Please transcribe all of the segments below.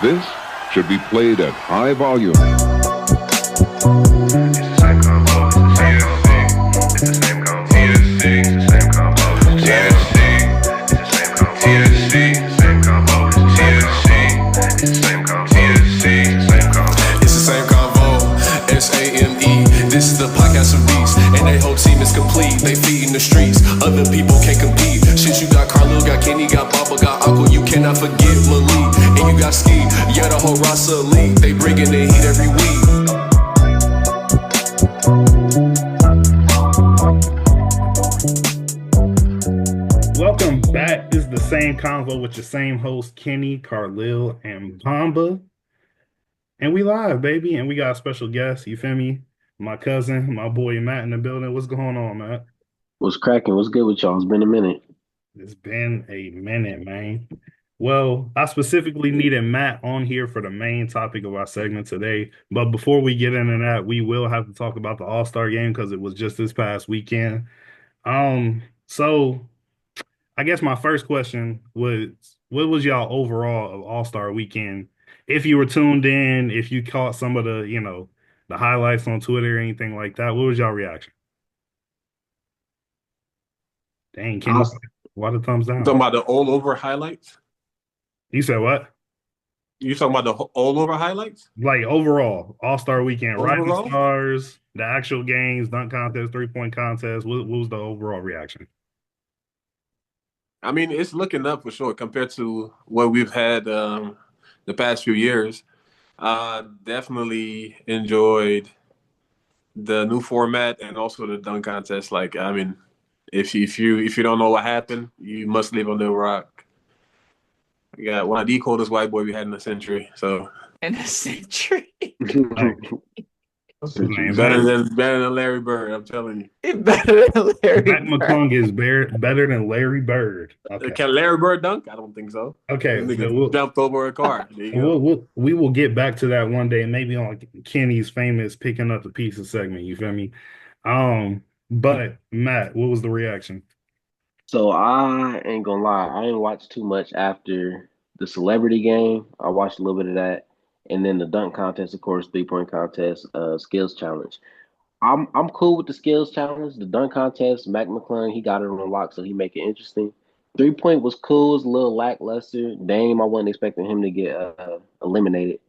This should be played at high volume. This is the podcast of beats, and their whole team is complete. They feeding the streets, other people can't compete. Shit, you got Carlo, got Kenny, got Baba, got Uncle. You cannot forget Malik, and you got Ski. Yeah, the whole roster elite. They bringing the heat every week. Welcome back. This is the same convo with your same host, Kenny, Carlil, and Bamba. And we live, baby. And we got a special guest, you feel me? My cousin, my boy Matt in the building. What's going on, Matt? What's cracking? What's good with y'all? It's been a minute. It's been a minute, man. Well, I specifically needed Matt on here for the main topic of our segment today. But before we get into that, we will have to talk about the All-Star game because it was just this past weekend. So I guess my first question was, what was y'all overall of All-Star weekend? If you were tuned in, if you caught some of the, the highlights on Twitter or anything like that, what was y'all reaction? Dang, Kenny, why the thumbs down? Talking about the all-over highlights? You said what? You talking about the all-over highlights? Like overall, All-Star weekend, Overall? Rising Stars, the actual games, dunk contest, three-point contest. What was the overall reaction? I mean, it's looking up for sure compared to what we've had the past few years. Definitely enjoyed the new format and also the dunk contest. Like, I mean, if you don't know what happened, you must live under a rock. We got one of the coldest white boy we had in a century. So in a century. better than Larry Bird, I'm telling you. Better than Larry Matt Bird. McClung is better than Larry Bird. Okay. Can Larry Bird dunk? I don't think so. Okay. This So nigga jumped over a car. There you go. we will get back to that one day, maybe on Kenny's famous picking up the pieces segment. You feel me? But Matt, what was the reaction? So I ain't gonna lie, I ain't watched too much after the celebrity game. I watched a little bit of that, and then the dunk contest, of course, 3-point contest, skills challenge. I'm cool with the skills challenge. The dunk contest, Mac McClung, he got it on lock, so he make it interesting. 3-point was cool, it's a little lackluster. Dame, I wasn't expecting him to get eliminated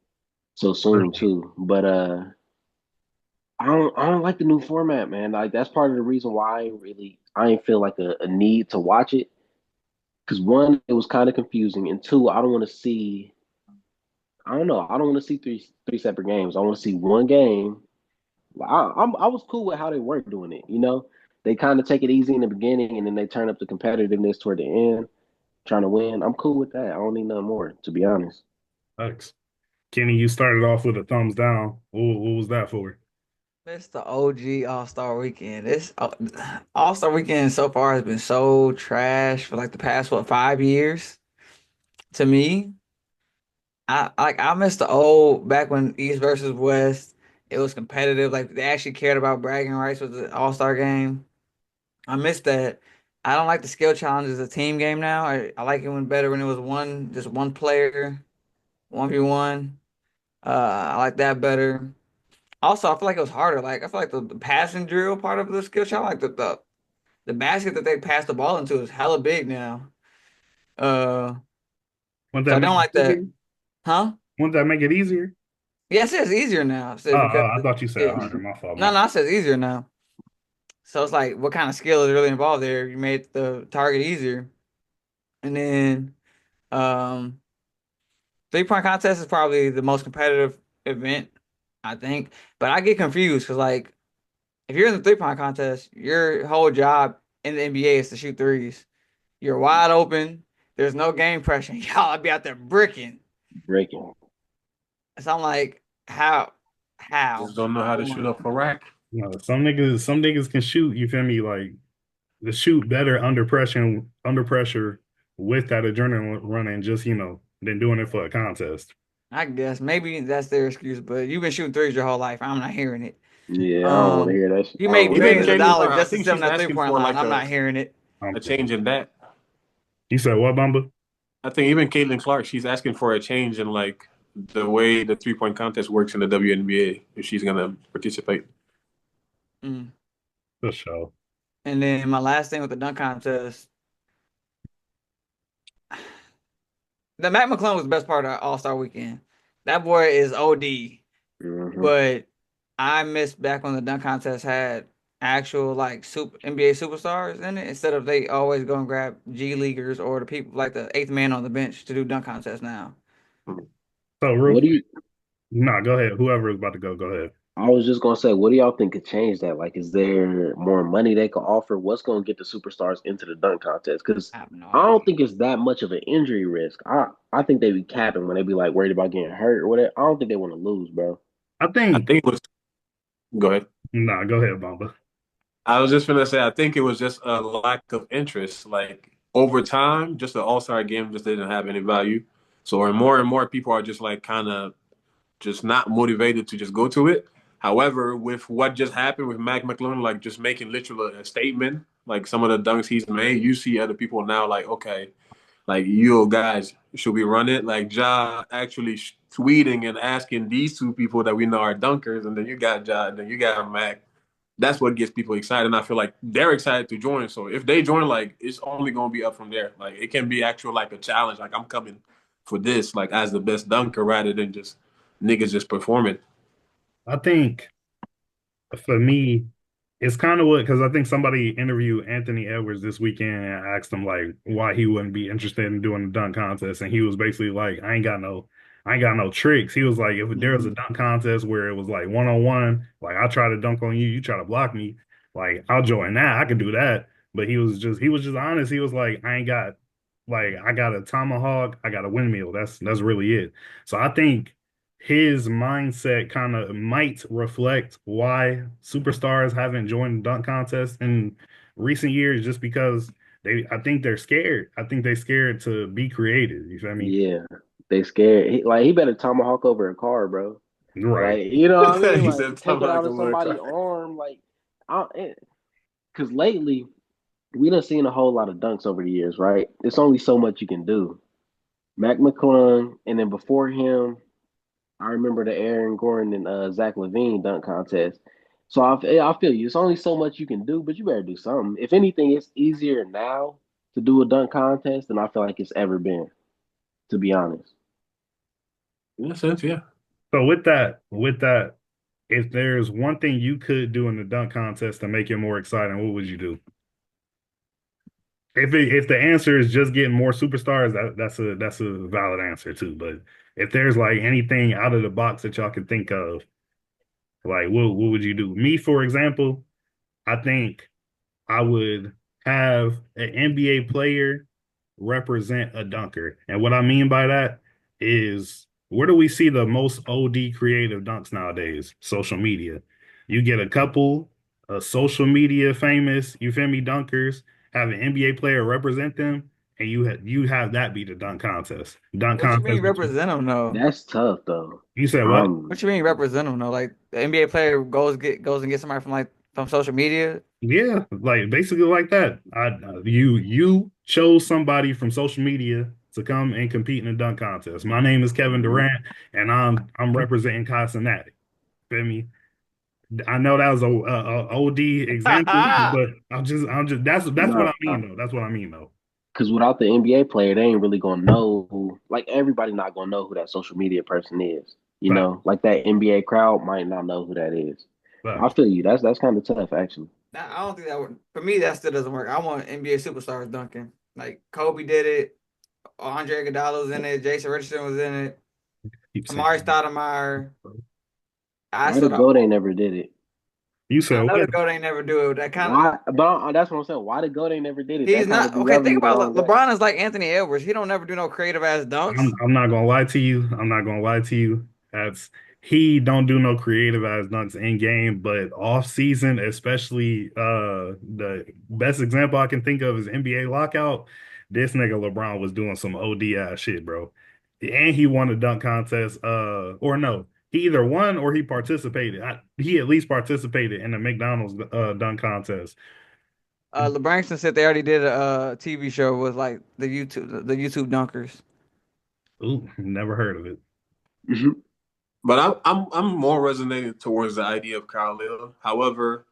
so soon too. But I don't like the new format, man. Like that's part of the reason why I ain't feel like a need to watch it. Because one, it was kind of confusing, and two, I don't want to see. I don't know. I don't want to see three separate games. I want to see one game. I was cool with how they weren't doing it. They kind of take it easy in the beginning, and then they turn up the competitiveness toward the end, trying to win. I'm cool with that. I don't need nothing more, to be honest. Thanks. Kenny, you started off with a thumbs down. What was that for? It's the OG All-Star Weekend. This All-Star Weekend so far has been so trash for like the past 5 years. To me, I miss the old back when East versus West. It was competitive. Like they actually cared about bragging rights with the All-Star game. I miss that. I don't like the skill challenge as a team game now. I like it better when it was just one player, 1v1. I like that better. Also, I feel like it was harder. Like I feel like the passing drill part of the skill challenge, like the basket that they pass the ball into is hella big now. So I don't like that. Huh? Wouldn't that make it easier? Yeah, it says easier now. I thought you said harder. My fault. No, it says easier now. So it's like, what kind of skill is really involved there? You made the target easier. And then 3-point contest is probably the most competitive event, I think. But I get confused because, like, if you're in the 3-point contest, your whole job in the NBA is to shoot threes. You're wide open. There's no game pressure. Y'all be out there breaking. So I'm like, how? Just don't know how to shoot up a rack. Some niggas can shoot, you feel me, like to shoot better under pressure with that adrenaline running, just than doing it for a contest. I guess maybe that's their excuse, but you've been shooting threes your whole life. I'm not hearing it. Yeah, I don't want to hear that shit. You made millions of dollars just to sit on that asking 3-point for, line. like, I'm not hearing it. A change in that. You said what, Bamba? I think even Caitlin Clark, she's asking for a change in like the way the 3-point contest works in the WNBA if she's gonna participate. Mm. For sure. And then my last thing with the dunk contest, the Mac McClung was the best part of All-Star Weekend. That boy is OD, Hmm. but I missed back when the dunk contest had actual like super NBA superstars in it instead of they always go and grab G leaguers or the people like the eighth man on the bench to do dunk contests now. So real What do quick, you? nah, go ahead. Whoever is about to go, go ahead. I was just gonna say, what do y'all think could change that? Like, is there more money they could offer? What's gonna get the superstars into the dunk contest? Because I have no I idea. don't think it's that much of an injury risk. I think they be capping when they be like worried about getting hurt or whatever. I don't think they want to lose, bro. I I think, think it was. Go ahead. nah, go ahead, Bamba. I was just gonna say I think it was just a lack of interest. Like over time, just the All Star game just didn't have any value. So and more people are just like kind of just not motivated to just go to it. However, with what just happened with Mac McClung, like just making literally a statement, like some of the dunks he's made, you see other people now like, okay, like you guys, should we run it? Like Ja actually tweeting and asking these two people that we know are dunkers, and then you got Ja, and then you got Mac. That's what gets people excited, and I feel like they're excited to join. So if they join, like it's only gonna be up from there. Like it can be actual like a challenge. Like I'm coming for this, like as the best dunker, rather than just niggas just performing. I think for me, it's kind of what because I think somebody interviewed Anthony Edwards this weekend and asked him like why he wouldn't be interested in doing the dunk contest, and he was basically like, I ain't got no tricks. He was like, if there was a Mhm. dunk contest where it was like 1-on-1, like I try to dunk on you, you try to block me, like I'll join that. I could do that. But he was just honest. He was like, I ain't got like I got a tomahawk, I got a windmill. That's really it. So I think his mindset kind of might reflect why superstars haven't joined the dunk contest in recent years, just because I think they're scared. I think they're scared to be creative. You feel me? Yeah, they scared. He better tomahawk over a car, bro. Right. Like, you know what I mean? He Like, said, take "Time it out out to of work." somebody's arm. Like, because lately we done seen a whole lot of dunks over the years, right? It's only so much you can do. Mac McClung, and then before him, I remember the Aaron Gordon and Zach LaVine dunk contest. So I feel you. It's only so much you can do, but you better do something. If anything, it's easier now to do a dunk contest than I feel like it's ever been, to be honest. In a sense, yeah. So with that, if there's one thing you could do in the dunk contest to make it more exciting, what would you do? If the answer is just getting more superstars, that's a valid answer too. But if there's like anything out of the box that y'all can think of, like what would you do? Me, for example, I think I would have an NBA player represent a dunker. And what I mean by that is where do we see the most OD creative dunks nowadays? Social media. You get a couple of social media famous, you feel me, dunkers, have an NBA player represent them, and you have that be the dunk contest. Dunk What you mean contest between represent them though? That's tough though. you said what? Um, What you mean represent them though? Like the NBA player goes and gets somebody from like from social media. Yeah, like basically like that. You chose somebody from social media to come and compete in a dunk contest. My name is Kevin mhm. Durant, and I'm representing Cincinnati. Feel me? I know that was a OD example, but I'm just that's what No, I mean though. That's what I mean though. because without the NBA player, they ain't really gonna know who. Like everybody, not gonna know who that social media person is. You Fact, know, like that NBA crowd might not know who that is. I fact. feel you. That's kind of tough, actually. Nah, I don't think that would for me that still doesn't work. I want NBA superstars dunking. Like Kobe did it, Andre Iguodala was in it, Jason Richardson was in it, Keep Amari saying. Stoudemire. I Why the said goat ain't never did it? You I said know what? the GOAT ain't never do it. That kind of Why? But that's what I'm saying. Why the goat ain't never did it? he's That kind of not be okay. rubbing Think me the about wrong way. LeBron is like Anthony Edwards. He don't never do no creative ass dunks. I'm not gonna lie to you. I'm not gonna lie to you. That's he don't do no creative as dunks in game, but off season, especially the best example I can think of is NBA lockout. This nigga LeBron was doing some OD ass shit, bro. And he won a dunk contest, or no, he either won or he participated. He at least participated in the McDonald's dunk contest. LeBron said they already did a TV show with like the YouTube dunkers. Ooh, never heard of it. Mhm. But I'm more resonating towards the idea of Kyle Lil. However,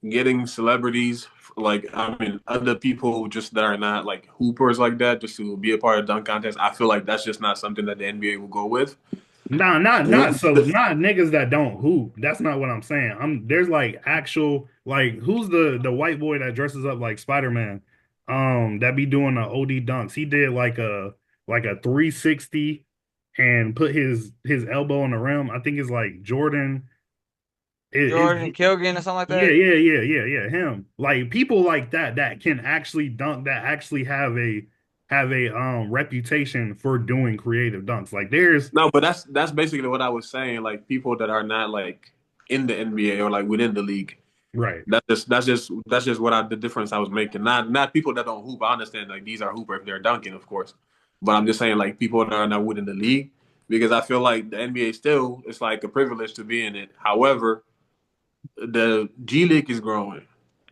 getting celebrities like I mean other people just that are not like hoopers like that just to be a part of dunk contest, I feel like that's just not something that the NBA will go with. Nah, not One, so not niggas that don't hoop. That's not what I'm saying. There's like actual like who's the white boy that dresses up like Spider-Man? That be doing the OD dunks. He did like a 360 and put his elbow on the rim. I think it's like Jordan. Jordan Kilgan or something like Yeah, that. him. Like people like that that can actually dunk, that actually have a reputation for doing creative dunks. Like there's no, but that's basically what I was saying. Like people that are not like in the NBA or like within the league. right. That's just what the difference I was making. Not people that don't hoop. I understand like these are hooper if they're dunking, of course. But I'm just saying like people that are not within the league because I feel like the NBA still it's like a privilege to be in it. However, the G League is growing,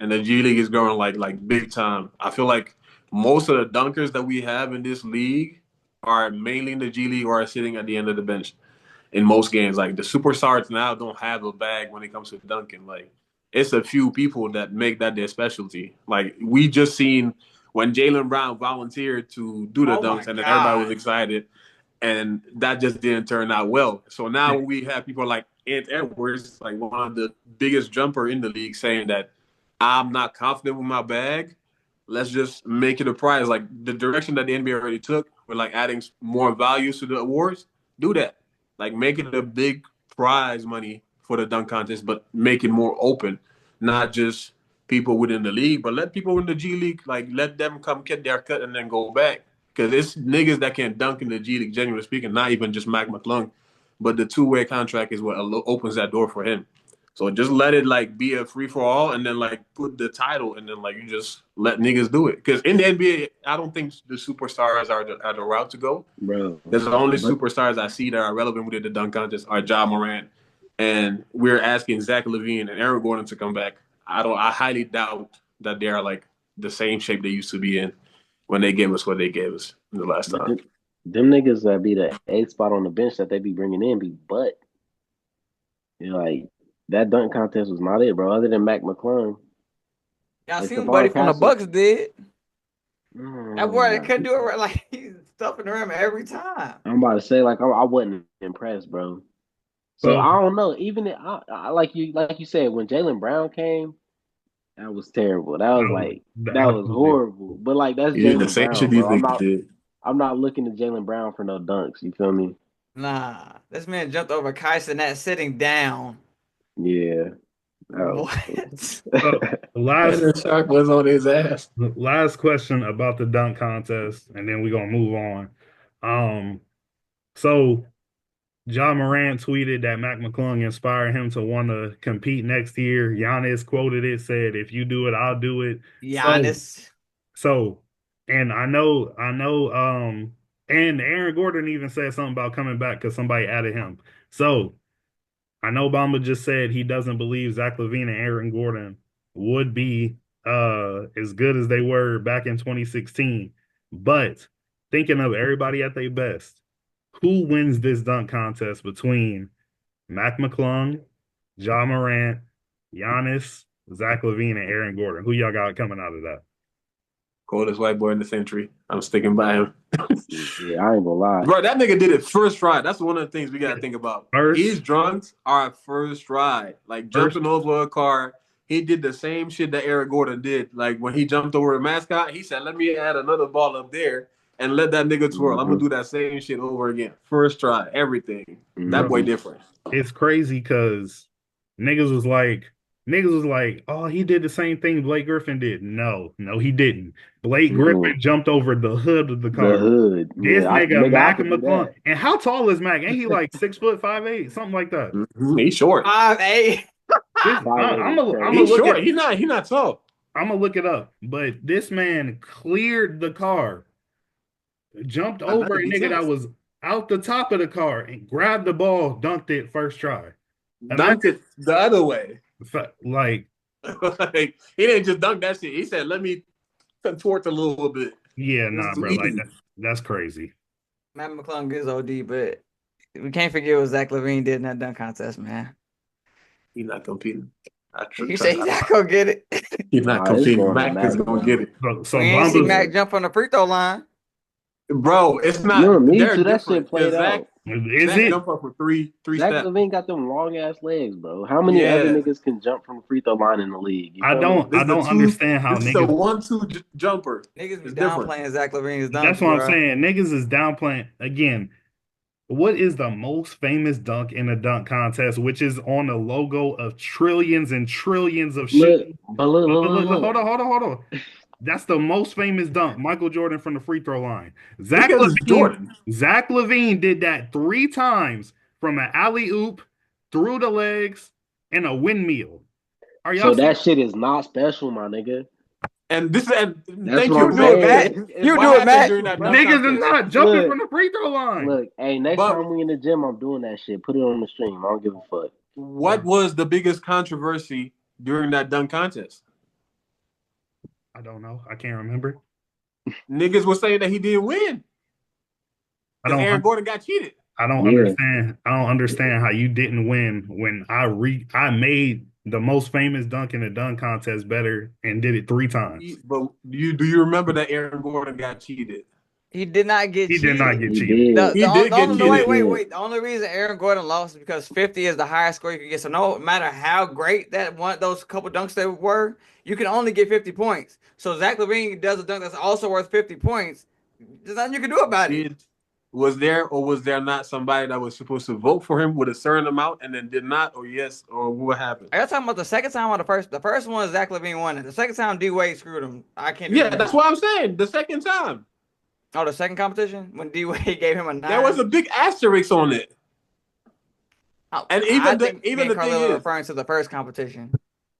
and the G League is growing like big time. I feel like most of the dunkers that we have in this league are mainly in the G League or are sitting at the end of the bench in most games. Like the superstars now don't have a bag when it comes to dunking. Like it's a few people that make that their specialty. Like we just seen when Jalen Brown volunteered to do the Oh my dunks, and then everybody was God. excited, and that just didn't turn out well. So now we have people like Ant Edwards, like one of the biggest jumper in the league, saying that I'm not confident with my bag. Let's just make it a prize. Like the direction that the NBA already took, with like adding more values to the awards, do that. Like make it a big prize money for the dunk contest, but make it more open, not just people within the league, but let people in the G League like let them come get their cut and then go back. Because it's niggas that can dunk in the G League, genuinely speaking, not even just Mac McClung, but the two-way contract is what opens that door for him. So just let it like be a free for all, and then like put the title, and then like you just let niggas do it. Because in the NBA, I don't think the superstars are the route to go. Bro. There's the only But superstars I see that are relevant within the dunk contest are Ja Morant, and we're asking Zach LaVine and Aaron Gordon to come back. I highly doubt that they are like the same shape they used to be in when they gave us what they gave us the last but time. them niggas that be the eighth spot on the bench that they be bringing in be butt. You know, like that dunk contest was not it, bro. Other than Mac McClung, Y'all like seen the what bar Buddy from the passes. Bucks did. That boy Mm, couldn't do it right. Like he's stuffing the rim every time. I'm about to say like I wasn't impressed, bro. So So I don't know. Even I like you said when Jalen Brown came, that was terrible. That was like that was absolutely. horrible. But like that's He did the Jalen same Brown, shit these bro. niggas did. I'm not looking to Jalen Brown for no dunks. You feel me? Nah, this man jumped over Kyson that sitting down. Yeah. Oh. What? So And the shark was on his ass. last question about the dunk contest, and then we're gonna move on. Um, so John Morant tweeted that Mac McClung inspired him to want to compete next year. Giannis quoted it, said, "If you do it, I'll do it." So, Giannis. so, and and Aaron Gordon even said something about coming back because somebody added him. So I know Bamba just said he doesn't believe Zach LaVine and Aaron Gordon would be as good as they were back in 2016. But thinking of everybody at their best, who wins this dunk contest between Mac McClung, Ja Morant, Giannis, Zach LaVine, and Aaron Gordon? Who y'all got coming out of that? Coldest white boy in the century. I'm sticking by him. Yeah, I ain't gonna lie. Bro, that nigga did it first try. That's one of the things we gotta think about. His First, drunks are first try. Like first, jumping over a car. He did the same shit that Eric Gordon did. Like when he jumped over a mascot, he said, "Let me add another ball up there and let that nigga twirl. I'm gonna Hmm. do that same shit over again. First try, everything. That boy Hmm. different. it's crazy because niggas was like, oh, he did the same thing Blake Griffin did. No, no, he didn't. Blake Griffin Hmm. jumped over the hood of the The car. hood. This Yeah, nigga nigga, I Mac could do McClung, that. and how tall is Mac? Ain't he like 6 foot 5'8", something like that? He's short. 5'8". This, 5'8" is I'm gonna He's crazy. look short. it. He not tall. I'm gonna look it up. But this man cleared the car, jumped That over a makes nigga that sense. was out the top of the car and grabbed the ball, dunked it first try. Imagine, Dunked it the other way. like, Like, he didn't just dunk that shit. He said, "Let me contort a little bit." yeah, It's nah, too bro, like easy. that's crazy. Matt McClung is OD, but we can't forget what Zach LaVine did in that dunk contest, man. He's not competing. You say he's not gonna get it. He's not Nah, it's competing. going to Mac is Mac, gonna bro. get it, So We ain't see Bamba's Mac jump from the free throw line. bro. It's You not. don't need They're to. That shit different. played Cause out. is Zach it? jump up for three Zach steps. LaVine got them long ass legs, bro. How many other Yeah, niggas can jump from the free throw line in the league? You I feel me? don't I don't understand how This is a niggas. 1-2 jumper. Niggas be It's different. downplaying Zach LaVine's That's dunks, what I'm bro. saying. Niggas is downplaying again. What is the most famous dunk in a dunk contest, which is on the logo of trillions and trillions of Look, shoes? but look, look, look, Look, look. hold on. That's the most famous dunk. Michael Jordan from the free throw line. Because it's Jordan. Zach LaVine did that 3 times from an alley oop through the legs and a windmill. Are y'all So serious? that shit is not special, my nigga. And this is That's thank what you. I'm do it, Matt. saying. You What do it, happened Matt. during that dunk Niggas is contest? not jumping Look, from the free throw line. Look, hey, next But time we in the gym, I'm doing that shit. Put it on the stream. I don't give a fuck. what was the biggest controversy during that dunk contest? I don't know. I can't remember. Niggas were saying that he didn't win I because Aaron don't. Gordon got cheated. I don't Yeah. understand. I don't understand how you didn't win when I made the most famous dunk in the dunk contest better and did it 3 times. But do you remember that Aaron Gordon got cheated? He did not get He did not cheated. get He cheated. did. He did get cheated. Wait. The only reason Aaron Gordon lost is because 50 is the highest score you can get. So no matter how great that one, those couple dunks they were, you can only get 50 points. So Zach LaVine does a dunk that's also worth 50 points. There's nothing you can do about it. Was there or was there not somebody that was supposed to vote for him with a certain amount and then did not, or yes, or what happened? Are you talking about the second time or the first? The first one Zach LaVine won it. The second time D Wade screwed him. I can't. Yeah, that's what I'm saying. The second time. Oh, the second competition when D Wade gave him a 9. There was a big asterisk on it. Oh, And I even think the thing Carlo is, referring to the first competition.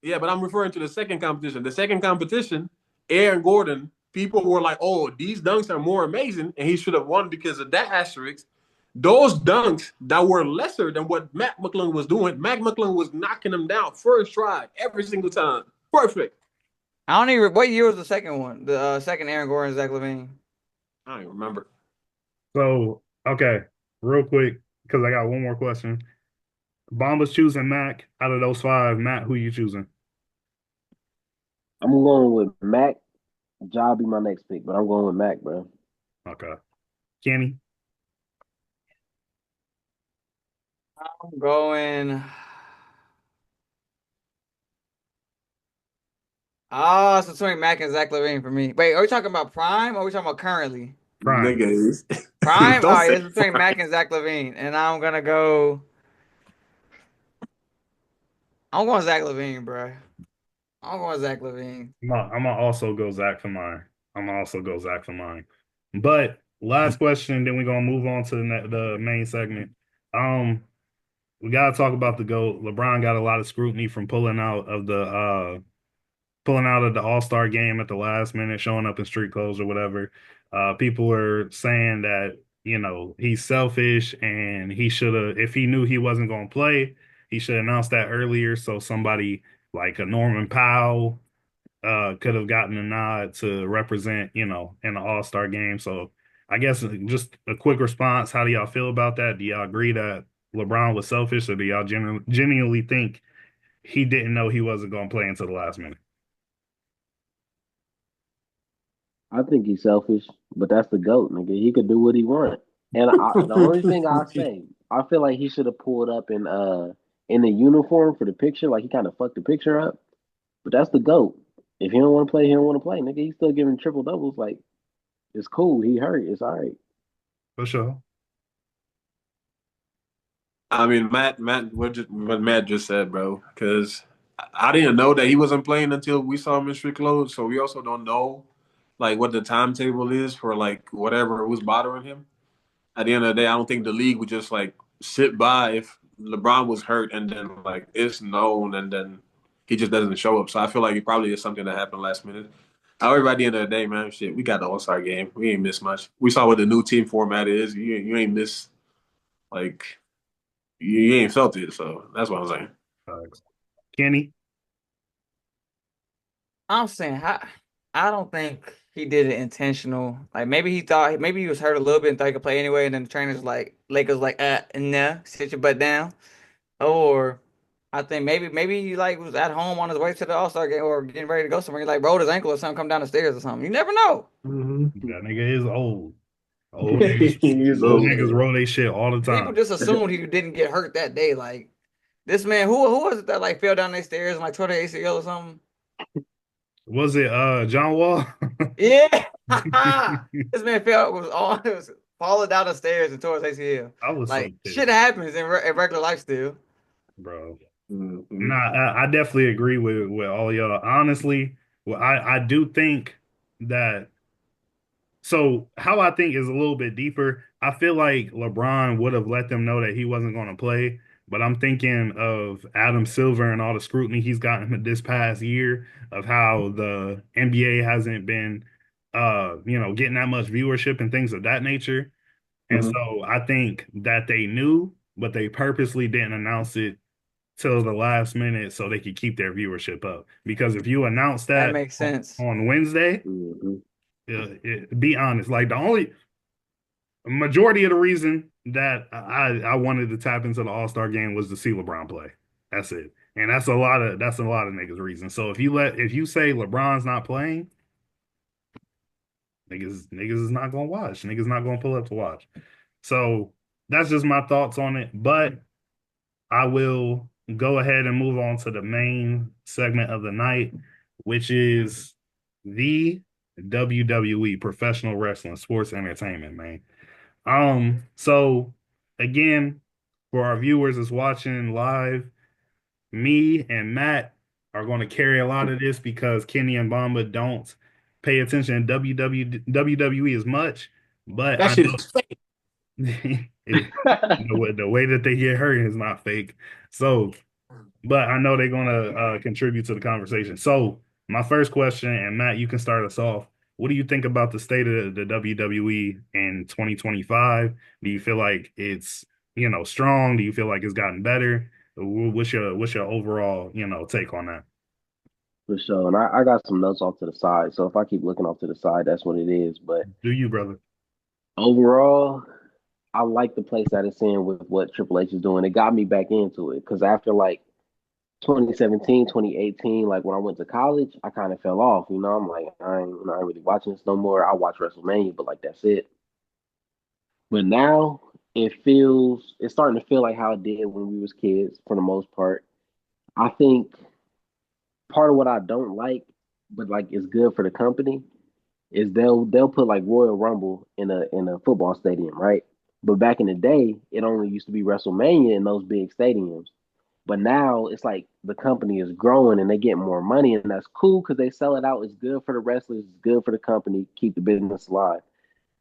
yeah, but I'm referring to the second competition. The second competition, Aaron Gordon, people were like, "Oh, these dunks are more amazing," and he should have won because of that asterisk. Those dunks that were lesser than what Matt McClung was doing, Matt McClung was knocking them down first try every single time. Perfect. I don't even. What year was the second one? The second Aaron Gordon, Zach LaVine. I don't even remember. So, okay, real quick, because I got one more question. Bomba's choosing Mac. Out of those 5, Matt, who you choosing? I'm going with Mac. Ja be my next pick, but I'm going with Mac, bro. Okay. Kenny? I'm going. Oh, it's between Mac and Zach LaVine for me. Wait, are we talking about prime or are we talking about currently? Prime. Niggas. Prime? All Don't right, say it's between Mac and Zach LaVine. And I'm going to go. I'm going Zach LaVine, bro. I'm going Zach LaVine. I'm gonna also go Zach for mine. I'm gonna also go Zach for mine. But last question, then we're gonna move on to the main segment. We gotta talk about the GOAT. LeBron got a lot of scrutiny from pulling out of the All-Star game at the last minute, showing up in street clothes or whatever. People were saying that, he's selfish and he should have, if he knew he wasn't going to play, he should have announced that earlier. So somebody like a Norman Powell could have gotten a nod to represent, in the All-Star game. So I guess just a quick response. How do y'all feel about that? Do y'all agree that LeBron was selfish, or do y'all genuinely think he didn't know he wasn't going to play until the last minute? I think he's selfish, but that's the GOAT, nigga. He could do what he want. And the only thing I say, I feel like he should have pulled up in the uniform for the picture. Like he kind of fucked the picture up. But that's the GOAT. If he don't want to play, he don't want to play, nigga. He's still giving triple doubles. Like it's cool. He hurt. It's all right. For sure. I mean, Matt, what Matt just said, bro. Because I didn't know that he wasn't playing until we saw him in street clothes. So we also don't know, like, what the timetable is for like whatever was bothering him. At the end of the day, I don't think the league would just like sit by if LeBron was hurt and then like it's known and then he just doesn't show up. So I feel like it probably is something that happened last minute. However, at the end of the day, man, shit, we got the All-Star game. We ain't missed much. We saw what the new team format is. You ain't missed like. You ain't felt it, so that's what I'm saying. Kenny? I'm saying, I don't think he did it intentional. Like maybe he thought maybe he was hurt a little bit and thought he could play anyway, and then the trainers like Lakers like nah, sit your butt down. Or I think maybe he like was at home on his way to the All-Star game or getting ready to go somewhere. He like rolled his ankle or something, come down the stairs or something. You never know. That nigga is old. Old niggas, He's old old. niggas roll they shit all the People time. just assumed he didn't get hurt that day. Like this man, who was it that like fell down the stairs and like tore the ACL or something? Was it John Wall? Yeah, this man fell was on it was falling down the stairs and tore his ACL. I was so Like shit pissed, happens in regular life still. bro. Mhm. Nah, I definitely agree with all y'all. Honestly, well, I do think that. So how I think is a little bit deeper. I feel like LeBron would have let them know that he wasn't going to play, but I'm thinking of Adam Silver and all the scrutiny he's gotten this past year of how the NBA hasn't been, getting that much viewership and things of that nature. And Mhm. so I think that they knew, but they purposely didn't announce it till the last minute so they could keep their viewership up. Because if you announce That that makes sense. on Wednesday, Mhm. be honest, like the only majority of the reason that I wanted to tap into the All-Star game was to see LeBron play. That's it. And that's a lot of niggas reasons. So if you say LeBron's not playing, niggas is not gonna watch. Niggas not gonna pull up to watch. So that's just my thoughts on it. But I will go ahead and move on to the main segment of the night, which is the WWE, professional wrestling, sports entertainment, man. So again, for our viewers that's watching live, me and Matt are going to carry a lot of this because Kenny and Bamba don't pay attention to WWE as much, but That I shit is fake. the way that they get hurt is not fake. So, but I know they're gonna contribute to the conversation. So, my first question, and Matt, you can start us off. What do you think about the state of the WWE in 2025? Do you feel like it's strong? Do you feel like it's gotten better? What's your overall take on that? For sure. And I got some notes off to the side. So if I keep looking off to the side, that's what it is. But Do you, brother? overall, I like the place that it's in with what Triple H is doing. It got me back into it because after like 2017, 2018, like when I went to college, I kind of fell off. I'm like, I ain't really watching this no more. I watch WrestleMania, but like that's it. But now it's starting to feel like how it did when we was kids for the most part. I think part of what I don't like, but like it's good for the company, is they'll put like Royal Rumble in a football stadium, right? But back in the day, it only used to be WrestleMania in those big stadiums. But now it's like the company is growing and they get more money, and that's cool because they sell it out. It's good for the wrestlers, it's good for the company, keep the business alive.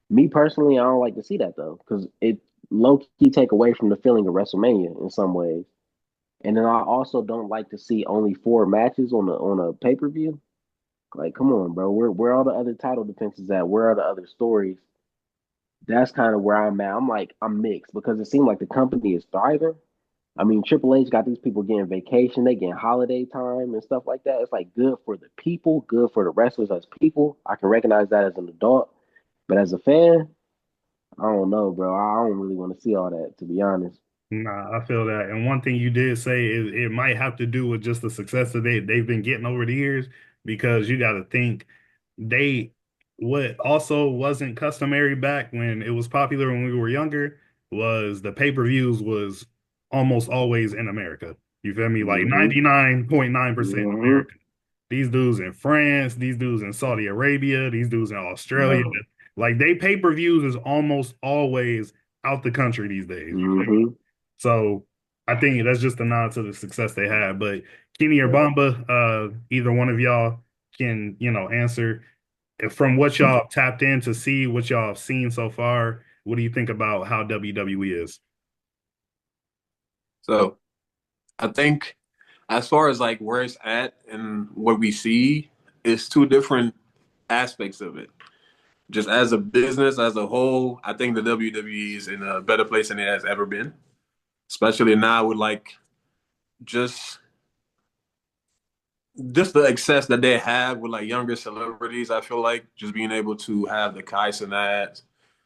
Me personally, I don't like to see that though, because it low key take away from the feeling of WrestleMania in some ways. And then I also don't like to see only four matches on a pay per view. Like, come on, bro. Where all the other title defenses at? Where are the other stories? That's kind of where I'm at. I'm mixed because it seems like the company is thriving. I mean, Triple H got these people getting vacation, they getting holiday time and stuff like that. It's like good for the people, good for the wrestlers as people. I can recognize that as an adult, but as a fan, I don't know, bro. I don't really want to see all that, to be honest. Nah, I feel that. And one thing you did say is it might have to do with just the success that they've been getting over the years, because you got to think they what also wasn't customary back when it was popular when we were younger was the pay-per-views was almost always in America. You feel me? Like Mm-hmm. 99.9% in Mm-hmm. America. These dudes in France, these dudes in Saudi Arabia, these dudes in Australia. Bro. Like they pay-per-views is almost always out the country these days. You feel me? Mm-hmm. So I think that's just a nod to the success they had. But Kenny or Bamba, either one of y'all can, answer. From what y'all tapped in to see what y'all have seen so far, what do you think about how WWE is? So I think as far as like where it's at and what we see, it's two different aspects of it. Just as a business as a whole, I think the WWE is in a better place than it has ever been, especially now with like just just the access that they have with like younger celebrities. I feel like just being able to have the Kai Cenats,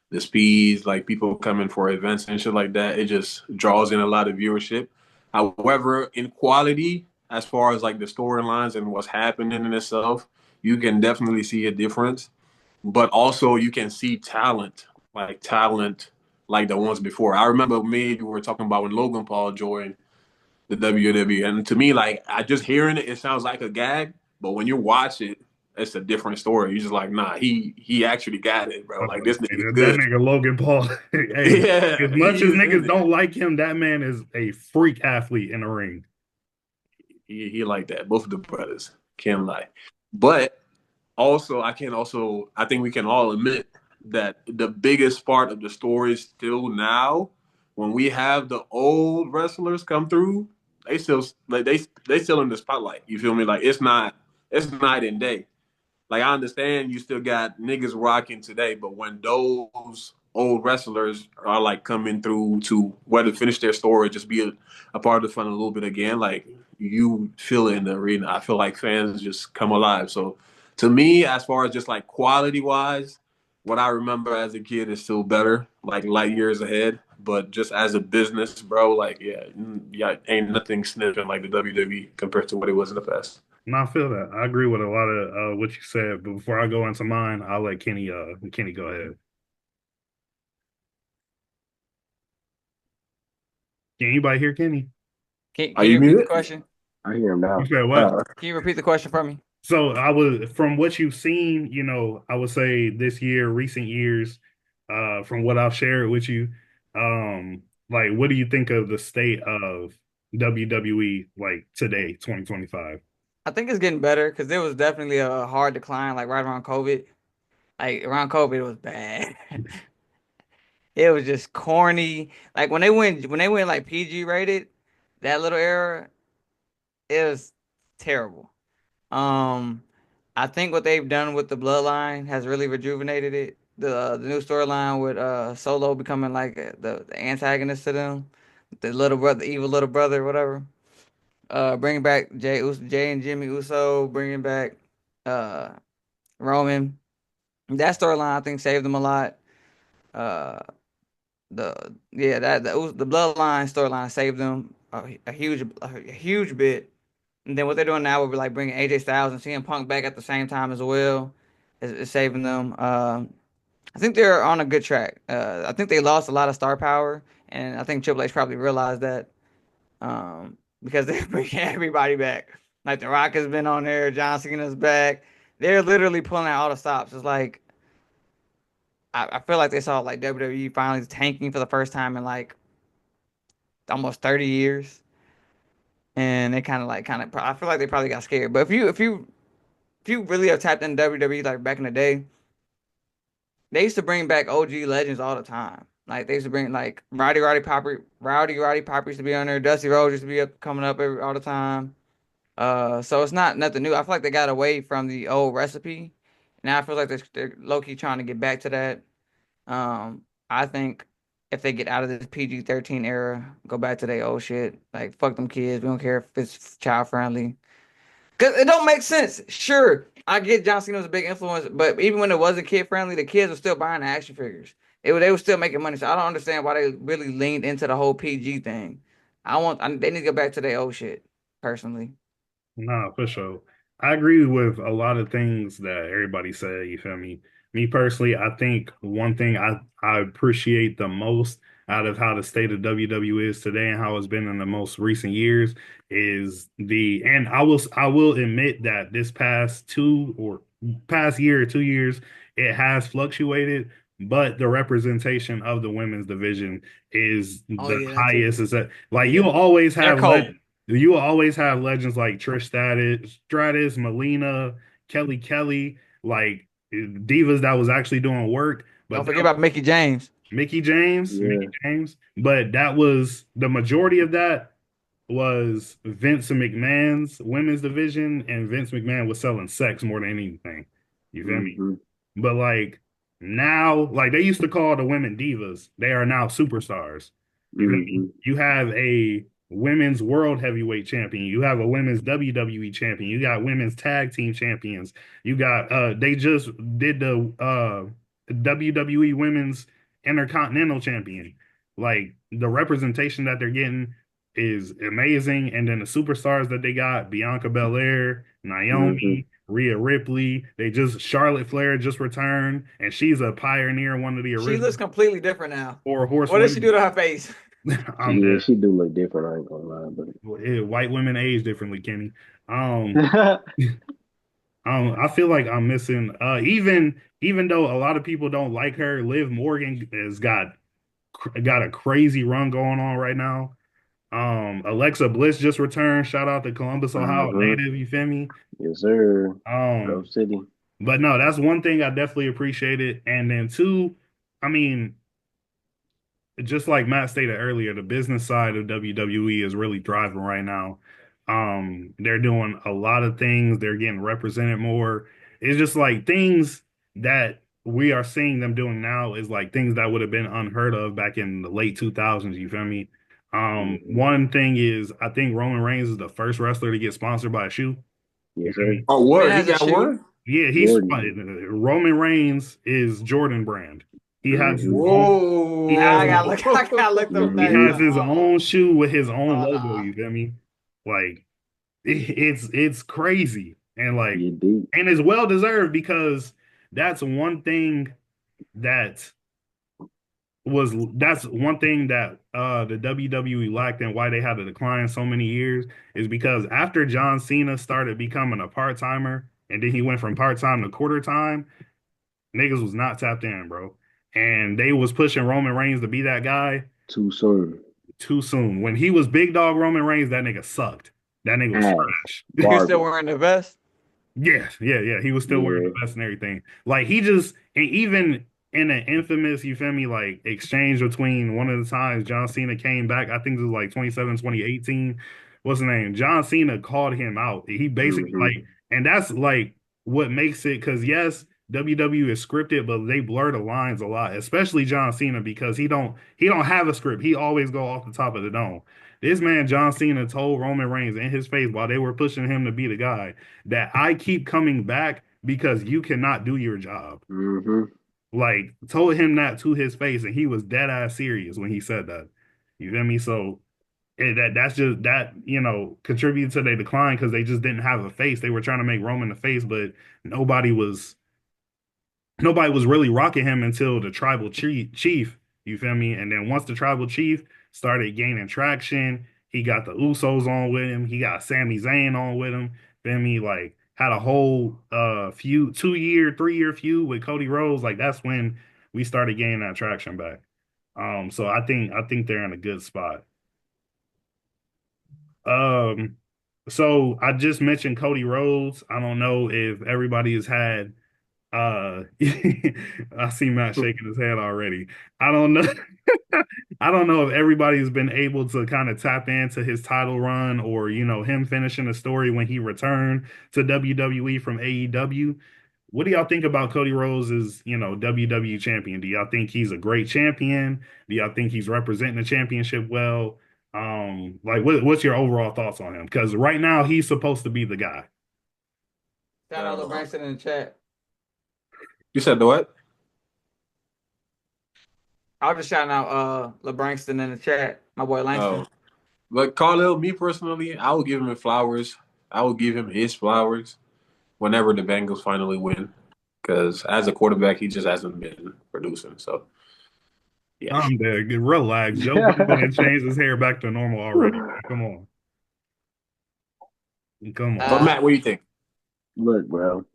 the speeds, like people coming for events and shit like that, it just draws in a lot of viewership. However, in quality, as far as like the storylines and what's happening in itself, you can definitely see a difference. But also, you can see talent like the ones before. I remember me, we were talking about when Logan Paul joined the WWE. And to me, like I just hearing it, it sounds like a gag, but when you watch it, it's a different story. You're just like, nah, he actually got it, bro. Like this Hey, nigga's that good. nigga Logan Paul. Hey, Yeah, as much he as is in niggas it. don't like him, that man is a freak athlete in the ring. He like that. Both of the brothers can't lie. But also, I think we can all admit that the biggest part of the story still now, when we have the old wrestlers come through, they still like they still in the spotlight. You feel me? Like it's night and day. Like I understand you still got niggas rocking today, but when those old wrestlers are like coming through to whether finish their story or just be a part of the fun a little bit again, like you feel it in the arena. I feel like fans just come alive. So to me, as far as just like quality wise, what I remember as a kid is still better, like light years ahead. But just as a business, bro, like yeah, ain't nothing sniffing like the WWE compared to what it was in the past. No, I feel that. I agree with a lot of what you said. But before I go into mine, I'll let Kenny go ahead. Can anybody hear Kenny? Are Can you you repeat the muted? question? I hear him You now. said what? Can you repeat the question for me? So I was from what you've seen, I would say this year, recent years, from what I've shared with you, like what do you think of the state of WWE like today, 2025? I think it's getting better because there was definitely a hard decline, like right around COVID. Like around COVID, it was bad. It was just corny. Like when they went like PG rated, that little era, it was terrible. Um, I think what they've done with the Bloodline has really rejuvenated it. The new storyline with Solo becoming like the antagonist to them, the little brother, the evil little brother, whatever. Bringing back Jay and Jimmy Uso, bringing back uh Roman. That storyline I think saved them a lot. Uh, the yeah the Bloodline storyline saved them a huge bit. And then what they're doing now with like bringing AJ Styles and CM Punk back at the same time as well is saving them. I think they're on a good track. I think they lost a lot of star power, and I think Triple H probably realized that because they're bringing everybody back. Like The Rock has been on there, John Cena's back. They're literally pulling out all the stops. It's like I feel like they saw like WWE finally tanking for the first time in like almost 30 years, and they kind of I feel like they probably got scared. But if you really have tapped in WWE like back in the day, they used to bring back OG legends all the time. Like they used to bring like Rowdy Piper used to be on there. Dusty Rhodes used to be coming up all the time. So it's not nothing new. I feel like they got away from the old recipe. Now I feel like they're low key trying to get back to that. I think if they get out of this PG-13 era, go back to their old shit. Like fuck them kids. We don't care if it's child friendly. Cause it don't make sense. Sure, I get John Cena was a big influence, but even when it wasn't kid friendly, the kids were still buying the action figures. They were still making money. So I don't understand why they really leaned into the whole PG thing. They need to go back to their old shit, personally. Nah, for sure. I agree with a lot of things that everybody said, you feel me? Me personally, I think one thing I appreciate the most out of how the state of WWE is today and how it's been in the most recent years is and I will admit that this past year or 2 years, it has fluctuated, but the representation of the women's division is Oh the yeah, that too. highest. Is that like Yeah, they're cold. you will always have legends like Stratus, Melina, Kelly, like divas that was actually doing work. Don't But forget about Mickey James. Mickey Yeah. James. But that was the majority of that was Vince McMahon's women's division, and Vince McMahon was selling sex more than anything. You feel me? Hmm. But like now, like they used to call the women divas, they are now superstars. You feel me? Hmm. You have a women's world heavyweight champion. You have a women's WWE champion. You got women's tag team champions. You got they just did the WWE women's intercontinental champion. Like the representation that they're getting is amazing. And then the superstars that they got, Bianca Belair, Mm-hmm. Naomi, Rhea Ripley, Charlotte Flair just returned, and she's a pioneer, one of the She original looks completely different now. four What did she do horsewomen. to her face? I'm Yeah, dead. she do look different. I ain't gonna lie, White women age differently, Kenny. Um, but I feel like I'm missing. Even though a lot of people don't like her, Liv Morgan has got a crazy run going on right now. Alexa Bliss just returned. Shout out to Columbus, Ohio uh-huh. native. You feel me? Yes, sir. Grove Um, City. but no, that's one thing I definitely appreciated. And then two, I mean, just like Matt stated earlier, the business side of WWE is really thriving right now. They're doing a lot of things. They're getting represented more. It's just like things that we are seeing them doing now is like things that would have been unheard of back in the late 2000s. You feel me? Mm-hmm. One thing is I think Roman Reigns is the first wrestler to get sponsored by a shoe. You Yes, feel sir. me? Oh, When word, he has a got shoe? one. Yeah, Jordan. Roman Reigns is Jordan brand. He has his Mm-hmm. own. He has I his gotta Whoa. look. I gotta look those He back Mm-hmm. has up. his own shoe with his own Oh logo, nah. you feel me? Like it's crazy You deep. and it's well deserved because that's one thing that that's one thing that the WWE lacked and why they had to decline so many years is because after John Cena started becoming a part-timer and then he went from part-time to quarter time, niggas was not tapped in, bro. And they was pushing Roman Reigns to be that guy Too soon. too soon. When he was big dog Roman Reigns, that nigga sucked. That nigga was Ass. trash. You still Garbage. wearing the vest? Yeah, yeah, yeah. He was still wearing Yeah. the vest and everything. Like he just and even in an infamous, you feel me, like exchange between one of the times John Cena came back, I think it was like 27, 2018. What's the name? John Cena called him out. He basically Mm-hmm. like, and that's like what makes it because yes, WWE is scripted, but they blur the lines a lot, especially John Cena because he don't have a script. He always go off the top of the dome. This man, John Cena, told Roman Reigns in his face while they were pushing him to be the guy that I keep coming back because you cannot do your job. Mm-hmm. Like told him that to his face, and he was dead ass serious when he said that. You feel me? So that's just that contributed to their decline because they just didn't have a face. They were trying to make Roman the face, but nobody was nobody was really rocking him until the tribal chief. You feel me? And then once the tribal chief started gaining traction, he got the Usos on with him. He got Sami Zayn on with him. Feel me? Like had a whole feud, 2 year, 3 year feud with Cody Rhodes. Like that's when we started gaining that traction back. So I think they're in a good spot. Um, so I just mentioned Cody Rhodes. I don't know if everybody has had I see Matt shaking his head already. I don't know. I don't know if everybody's been able to kind of tap into his title run or, him finishing the story when he returned to WWE from AEW. What do y'all think about Cody Rhodes as, WWE champion? Do y'all think he's a great champion? Do y'all think he's representing the championship well? Like what's your overall thoughts on him? Because right now he's supposed to be the guy. Shout out LeBron in the chat. You said the what? I was just shouting out LeBron in the chat. My boy Langston. Oh, but Carlisle, me personally, I would give him flowers. I would give him his flowers whenever the Bengals finally win, because as a quarterback, he just hasn't been producing. So yeah. I'm dead. Relax. Joe Burrow done changed his hair back to normal already. Come on. Come on. But Matt, what do you think? Look, bro.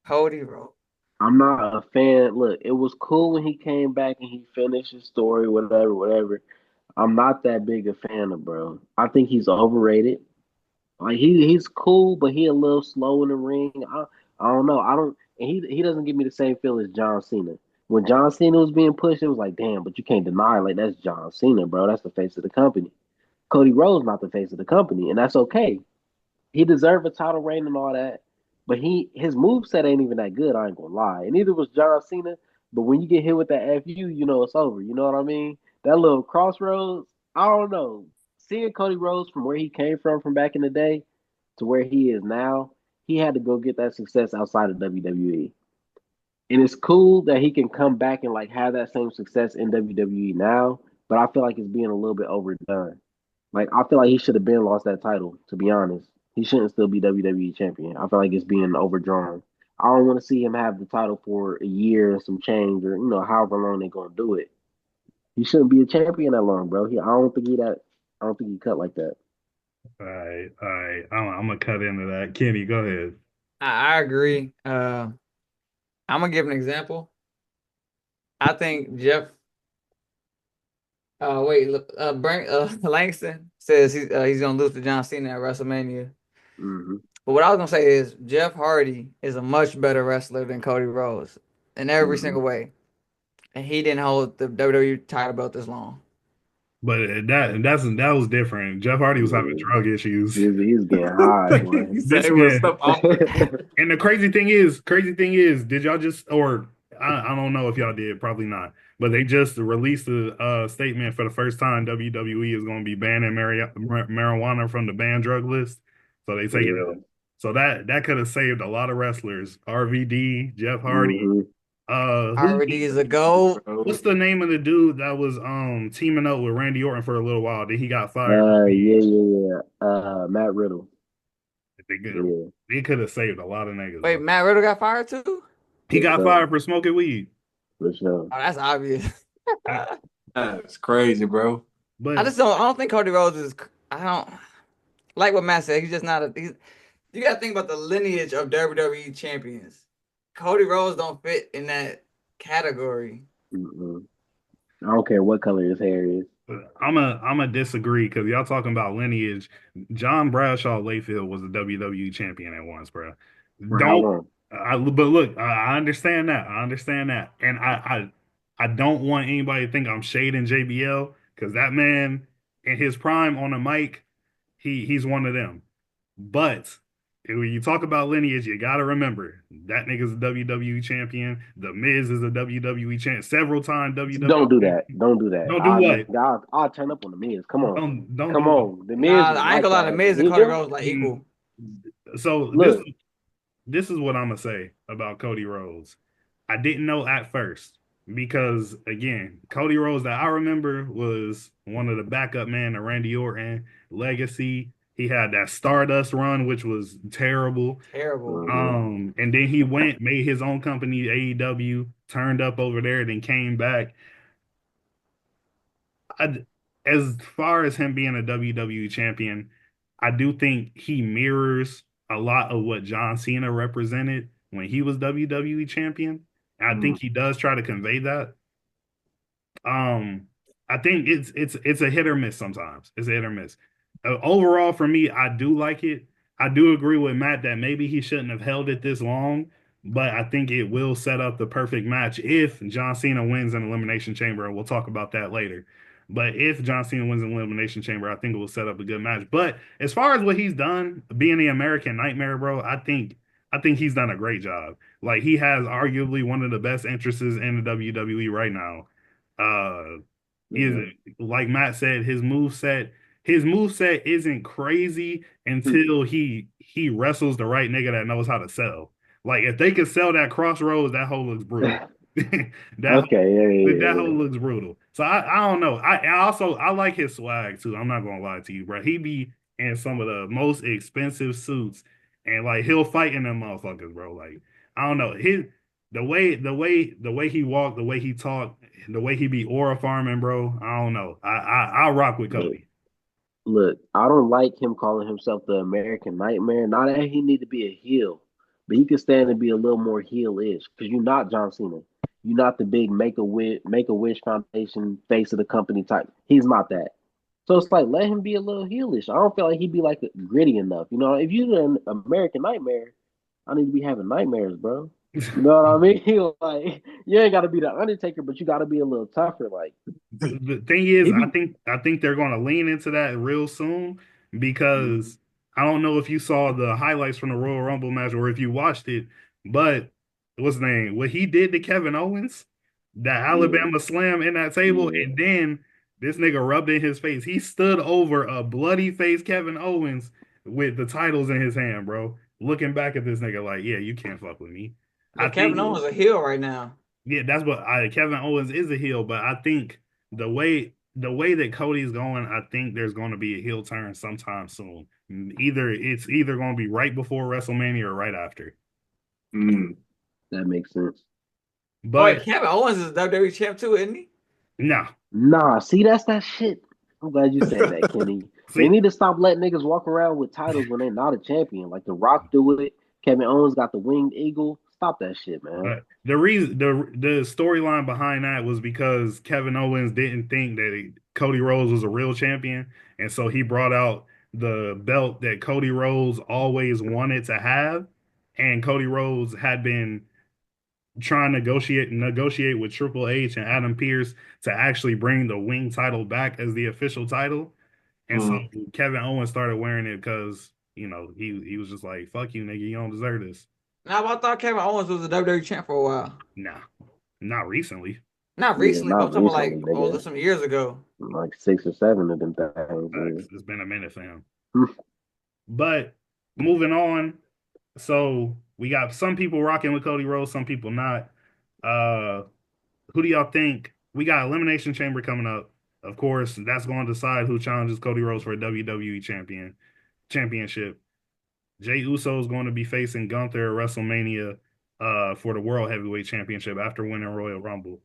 Cody Rhodes. I'm not a fan. Look, it was cool when he came back and he finished his story, whatever, whatever. I'm not that big a fan of bro. I think he's overrated. Like he's cool, but he a little slow in the ring. I don't know. I don't and he doesn't give me the same feel as John Cena. When John Cena was being pushed, it was like, damn, but you can't deny like that's John Cena, bro. That's the face of the company. Cody Rhodes not the face of the company, and that's okay. He deserved a title reign and all that, but his move set ain't even that good. I ain't gonna lie, and neither was John Cena. But when you get hit with that FU, you know it's over. You know what I mean? That little crossroads. I don't know. seeing Cody Rhodes from where he came from back in the day to where he is now, he had to go get that success outside of WWE. And it's cool that he can come back and like have that same success in WWE now, but I feel like it's being a little bit overdone. Like I feel like he should have been lost that title, to be honest. He shouldn't still be WWE champion. I feel like it's being overdrawn. I don't want to see him have the title for a year and some change or however long they're gonna do it. He shouldn't be a champion that long, bro. I don't think he cut like that. All right, all right. I'm gonna cut into that. Kenny, go ahead. I agree. I'm gonna give an example. I think Jeff. Wait, look, Brent, Langston says he's gonna lose to John Cena at WrestleMania. Hmm. But what I was gonna say is Jeff Hardy is a much better wrestler than Cody Rhodes in every Hmm. single way, and he didn't hold the WWE title belt this long. But that was different. Jeff Hardy was having Yeah. drug issues. He was getting high, boy. He said This it was man, stuff off the and the crazy thing is, did y'all just, or I don't know if y'all did, probably not, but they just released a statement for the first time WWE is going to be banning marijuana from the banned drug list. So they taking Yeah. it. So that could have saved a lot of wrestlers. RVD, Jeff Hardy, Hmm. who RVD is a GOAT. what's the name of the dude that was teaming up with Randy Orton for a little while? Then he got fired. Yeah. Matt Riddle. They could Yeah, they could have saved a lot of niggas, Wait, bro. Matt Riddle got fired too? He for got sure. fired for smoking weed. For sure. Oh, that's obvious. That's crazy, bro. I But just don't. I don't think Cody Rhodes is. I don't like what Matt said. He's just not a. You got to think about the lineage of WWE champions. Cody Rhodes don't fit in that category. Mm-mm. I don't care what color his hair is. I'm a disagree because y'all talking about lineage. John Bradshaw Layfield was a WWE champion at once, bro. For how Don't long? but look, I understand that. I understand that, and I don't want anybody to think I'm shading JBL because that man in his prime on the mic, he's one of them. But when you talk about lineage, you got to remember that nigga's a WWE champion. The Miz is a WWE champ, several time Don't do WWE. that. Don't do that. Don't do what? I'll turn up on the Miz. Come on. Don't Come do what? on. The Miz Nah, was I ain't like gonna lie. The that. Miz and Cody Rhodes like equal. So Look, this is what I'm gonna say about Cody Rhodes. I didn't know at first because again, Cody Rhodes that I remember was one of the backup man to Randy Orton legacy. He had that Stardust run, which was terrible. Terrible. mhm. And then he went, made his own company, AEW, turned up over there, then came back. I, as far as him being a WWE champion, I do think he mirrors a lot of what John Cena represented when he was WWE champion. I think he does try to convey that. Um, I think it's a hit or miss sometimes. It's a hit or miss. Overall, for me, I do like it. I do agree with Matt that maybe he shouldn't have held it this long, but I think it will set up the perfect match if John Cena wins an Elimination Chamber, and we'll talk about that later. But if John Cena wins an Elimination Chamber, I think it will set up a good match. But as far as what he's done, being the American Nightmare, bro, I think he's done a great job. Like he has arguably one of the best entrances in the WWE right now. Uh, is Mhm. like Matt said, his move set isn't crazy until he wrestles the right nigga that knows how to sell. Like if they could sell that Crossroads, that whole looks brutal. That Okay, that yeah. whole looks brutal. So I don't know. I like his swag too. I'm not gonna lie to you, bro. He be in some of the most expensive suits, and like he'll fight in them motherfuckers, bro. Like I don't know his the way he walked, the way he talked, the way he be aura farming, bro. I don't know. I rock with Look, Cody. look, I don't like him calling himself the American Nightmare. Not that he need to be a heel, but he could stand to be a little more heel-ish. Because you're not John Cena. You're not the big Make a Wish Foundation face of the company type. He's not that. So it's like let him be a little heelish. I don't feel like he'd be like gritty enough. If you're an American Nightmare, I need to be having nightmares, bro. You know what I mean? Like you ain't got to be the Undertaker, but you got to be a little tougher. Like The thing is, he I be. think I think they're going to lean into that real soon because I don't know if you saw the highlights from the Royal Rumble match or if you watched it, but what's the name? What he did to Kevin Owens, that Yeah, Alabama slam in that table, yeah, and then This nigga rubbed in his face. He stood over a bloody face Kevin Owens with the titles in his hand, bro. Looking back at this nigga like, yeah, you can't fuck with me. I But Kevin think, Owens a heel right now. yeah, that's what Kevin Owens is a heel, but I think the way that Cody's going, I think there's going to be a heel turn sometime soon. It's either going to be right before WrestleMania or right after. Mm. That makes sense. Oh, wait, But Kevin Owens is WWE champ too, isn't he? no, Nah, see, that's that shit. I'm glad you said that, Kenny. They see, need to stop letting niggas walk around with titles when they're not a champion. Like The Rock do it. Kevin Owens got the winged eagle. Stop that shit, man. the storyline behind that was because Kevin Owens didn't think that Cody Rhodes was a real champion, and so he brought out the belt that Cody Rhodes always wanted to have, and Cody Rhodes had been trying to negotiate with Triple H and Adam Pearce to actually bring the wing title back as the official title. And so Mm. Kevin Owens started wearing it because, he was just like, fuck you, nigga, you don't deserve this. Now, I thought Kevin Owens was a WWE champ for a while. Nah, not recently. Not Yeah, recently, but I'm not talking about recently, like, oh, nigga. this some years ago. Like 6 or 7 of them things. It's been a minute, fam. Yeah. But moving on, so we got some people rocking with Cody Rhodes, some people not. Uh, who do y'all think? We got Elimination Chamber coming up. Of course, that's going to decide who challenges Cody Rhodes for a WWE championship. Jey Uso is going to be facing Gunther at WrestleMania for the World Heavyweight Championship after winning Royal Rumble.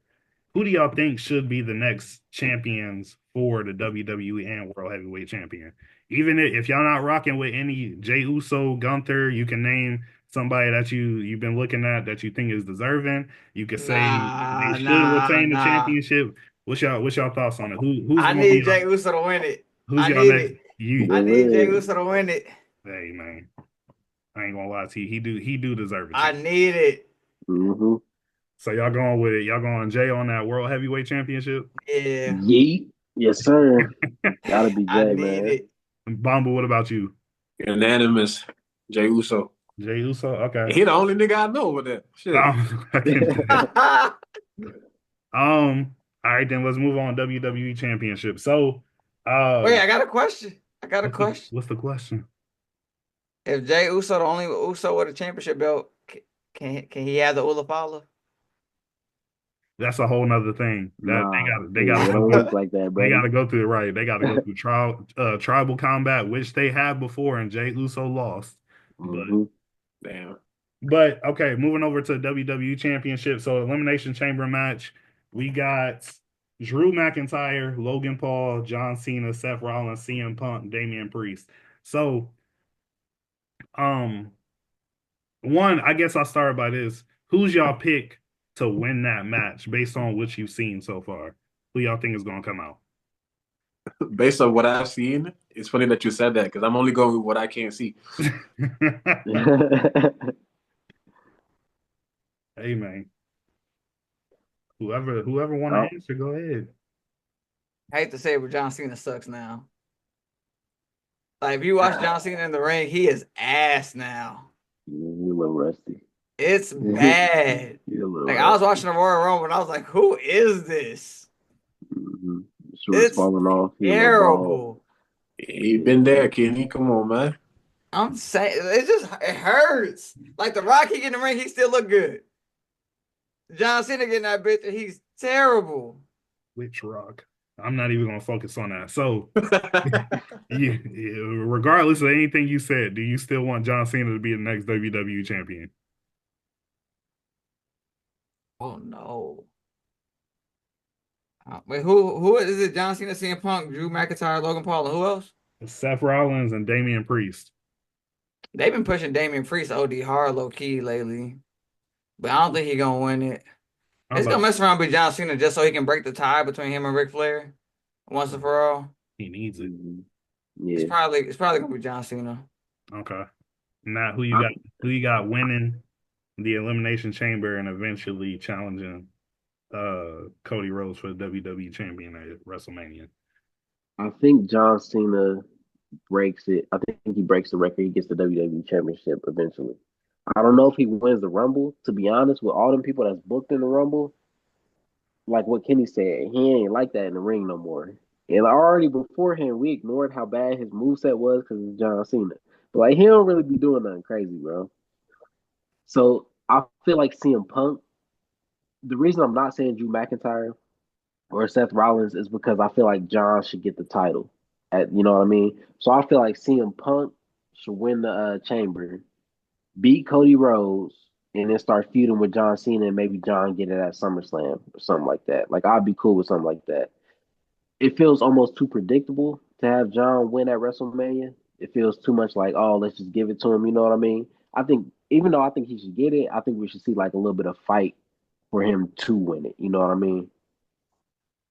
Who do y'all think should be the next champions for the WWE and World Heavyweight Champion? Even if y'all not rocking with any Jey Uso, Gunther, you can name somebody that you've been looking at that you think is deserving. You could say they Nah, should nah, retain the nah. championship. What's y'all thoughts on it? Who's I going to be need Jey Uso to win it. who's I y'all need next? it. You I need Jey Yeah. Uso to win it. hey man, I ain't gonna lie to you. He do deserve a I champ. need it. Mm-hmm. So y'all going with it? Y'all going Jay on that World Heavyweight Championship? Yeah, Yeet. Yes, sir. Gotta be I Jay, need man. it. Bamba, what about you? Unanimous. Jey Uso. Jay Uso? Okay. He the only nigga I know with that. Shit. I can do that. All right, then let's move on. WWE Championship. So, Wait, I got a question. I got a what's the, question. what's the question? If Jey Uso the only Uso with a championship belt, can he have the Ulafala? That's a whole nother thing. That Nah, they got to it go don't through. work like that, They got buddy. to go through it right. They got to go through tribal combat, which they have before, and Jay Uso lost. But Mm-hmm. Damn. okay, moving over to WWE Championship. So Elimination Chamber match, we got Drew McIntyre, Logan Paul, John Cena, Seth Rollins, CM Punk, Damian Priest. So, um, one, I guess I'll start by this. Who's y'all pick to win that match based on what you've seen so far? Who y'all think is gonna come out? Based on what I've seen, it's funny that you said that because I'm only going with what I can't see. Hey man, whoever want Oh, to answer, go ahead. I hate to say it, but John Cena sucks now. Like if you watch John Cena in the ring, he is ass now. you a little rusty. It's You're bad. a little Like I was rusty. watching the Royal Rumble and I was like, who is this? Mm-hmm. Shorts It's falling off. He a little bald. terrible. He been there, Kenny. Come on, man. I'm saying it hurts. Like the Rock, he get in the ring, he still look good. John Cena getting that bitch, and he's terrible. Which Rock? I'm not even gonna focus on that. So, regardless of anything you said, do you still want John Cena to be the next WWE champion? Oh no. Wait, who is it? John Cena, CM Punk, Drew McIntyre, Logan Paul, and who else? Seth Rollins and Damian Priest. They've been pushing Damian Priest OD hard low key lately, but I don't think he's gonna win it. I'm It's about gonna mess around with John Cena just so he can break the tie between him and Ric Flair once and for all. he needs it. Mm-hmm. It's Yeah. probably gonna be John Cena. Okay. Now who you I, got? Who you got winning the Elimination Chamber and eventually challenging Cody Rhodes for the WWE champion at WrestleMania? I think John Cena breaks it. I think he breaks the record. He gets the WWE Championship eventually. I don't know if he wins the Rumble. To be honest, with all them people that's booked in the Rumble, like what Kenny said, he ain't like that in the ring no more. And already beforehand, we ignored how bad his moveset was because of John Cena. But like he don't really be doing nothing crazy, bro. So I feel like CM Punk. The reason I'm not saying Drew McIntyre or Seth Rollins is because I feel like John should get the title. You know what I mean? So I feel like CM Punk should win the Chamber, beat Cody Rhodes, and then start feuding with John Cena, and maybe John get it at SummerSlam or something like that. Like I'd be cool with something like that. It feels almost too predictable to have John win at WrestleMania. It feels too much like, oh, let's just give it to him. You know what I mean? I think even though I think he should get it, I think we should see like a little bit of fight for him to win it. You know what I mean?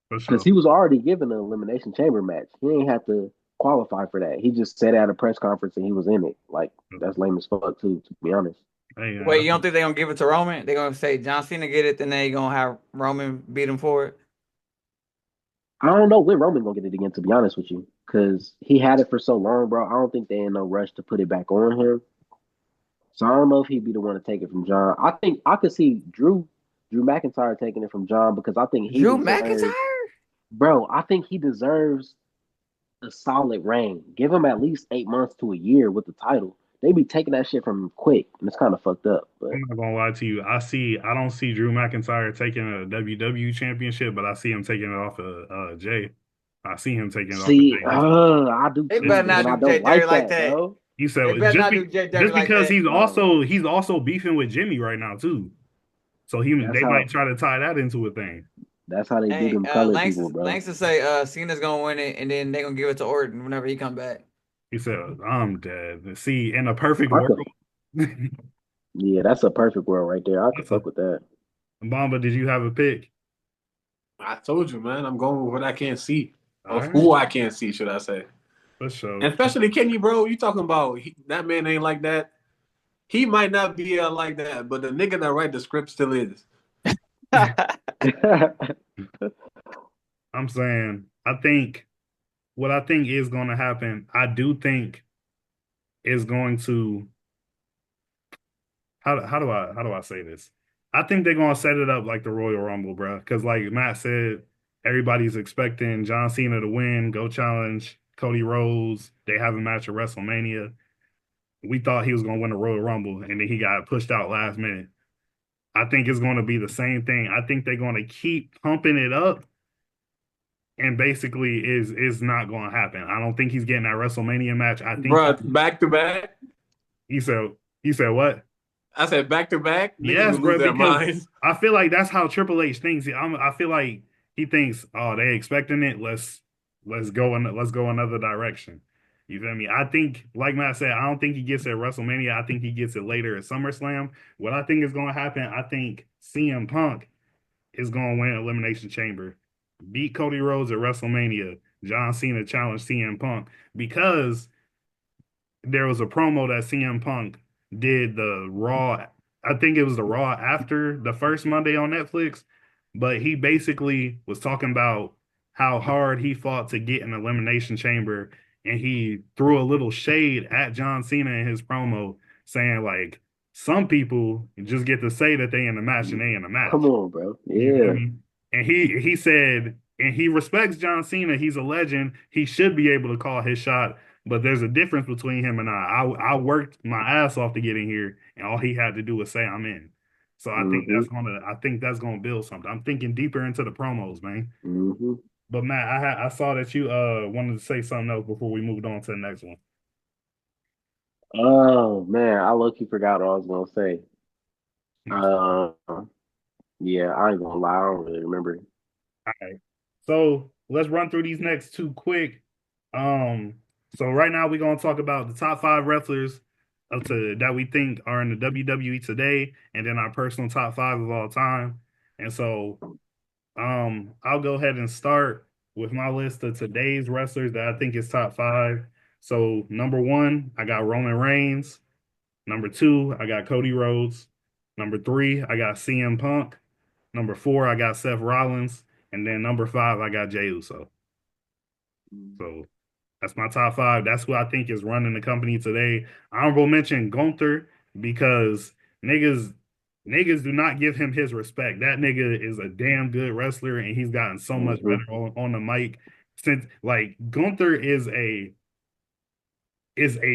For Because sure. he was already given an elimination chamber match. He ain't have to qualify for that. He just said at a press conference and he was in it. Like that's lame as fuck too, to be honest. Hey, Wait, you don't think they're gonna give it to Roman? They're gonna say John Cena get it, then they gonna have Roman beat him for it? I don't know when Roman gonna get it again, to be honest with you, because he had it for so long, bro. I don't think they in no rush to put it back on him. So I don't know if he'd be the one to take it from John. I think I could see Drew McIntyre taking it from John because I think he Drew deserves, McIntyre? bro. I think he deserves a solid reign. Give him at least 8 months to a year with the title. They be taking that shit from him quick, and it's kind of fucked up. I'm But not gonna lie to you. I don't see Drew McIntyre taking a WWE championship, but I see him taking it off of Jay. I see him taking it off of see, Jay. I do They It's, better too, not and it's, I do Jay don't Dirty like like that, that. bro. he They said better not do Jay Dirty just like because that. he's also beefing with Jimmy right now too. So That's they might how try to tie that into a thing. they do Hey, them colored Langston, people, bro. Langston say Cena's gonna win it, and then they gonna give it to Orton whenever he come back. He said, "I'm dead." See, in a perfect I world, could, yeah, that's a perfect world right there. I could that's a fuck with that. Bamba. Did you have a pick? I told you, man. I'm going with what I can't see, All of right, who I can't see, should I say? for sure. And especially Kenny, bro. You talking about that man ain't like that. He might not be like that, but the nigga that write the script still is. I'm saying, I think what I think is going to happen. I do think is going to how do I say this? I think they're gonna set it up like the Royal Rumble, bro. Because like Matt said, everybody's expecting John Cena to win, go challenge Cody Rhodes. They have a match at WrestleMania. We thought he was gonna win the Royal Rumble, and then he got pushed out last minute. I think it's gonna be the same thing. I think they're gonna keep pumping it up, and basically is not gonna happen. I don't think he's getting that WrestleMania match. I think Bro, back to back. he said he said what? I said back to back. Niggas Yes, will lose bro, their because minds. I feel like that's how Triple H thinks. I feel like he thinks, oh, they expecting it. Let's go another direction. You feel me? I think, like Matt said, I don't think he gets it at WrestleMania. I think he gets it later at SummerSlam. What I think is going to happen, I think CM Punk is going to win Elimination Chamber, beat Cody Rhodes at WrestleMania. John Cena challenge CM Punk because there was a promo that CM Punk did the Raw. I think it was the Raw after the first Monday on Netflix, but he basically was talking about how hard he fought to get an Elimination Chamber, and he threw a little shade at John Cena in his promo, saying like some people just get to say that they in the match and they in the Come match. on, bro. You feel Yeah. me? And he said, and he respects John Cena. He's a legend. He should be able to call his shot. But there's a difference between him and I worked my ass off to get in here, and all he had to do was say I'm in. So Hmm. I think that's gonna build something. I'm thinking deeper into the promos, man. Hmm. But Matt, I saw that you wanted to say something else before we moved on to the next one. Oh man, I low key forgot what I was gonna say. That's Uh, yeah, I ain't gonna lie, I don't really remember. all right. So let's run through these next two quick. Um, so right now we're gonna talk about the top five wrestlers that we think are in the WWE today, and then our personal top five of all time. And so I'll go ahead and start with my list of today's wrestlers that I think is top five. So number one, I got Roman Reigns. Number two, I got Cody Rhodes. Number three, I got CM Punk. Number four, I got Seth Rollins. And then number five, I got Jey Uso. So that's my top five. That's who I think is running the company today. Honorable mention Gunther because niggas Niggas do not give him his respect. That nigga is a damn good wrestler, and he's gotten so much Hmm. better on the mic since like Gunther is a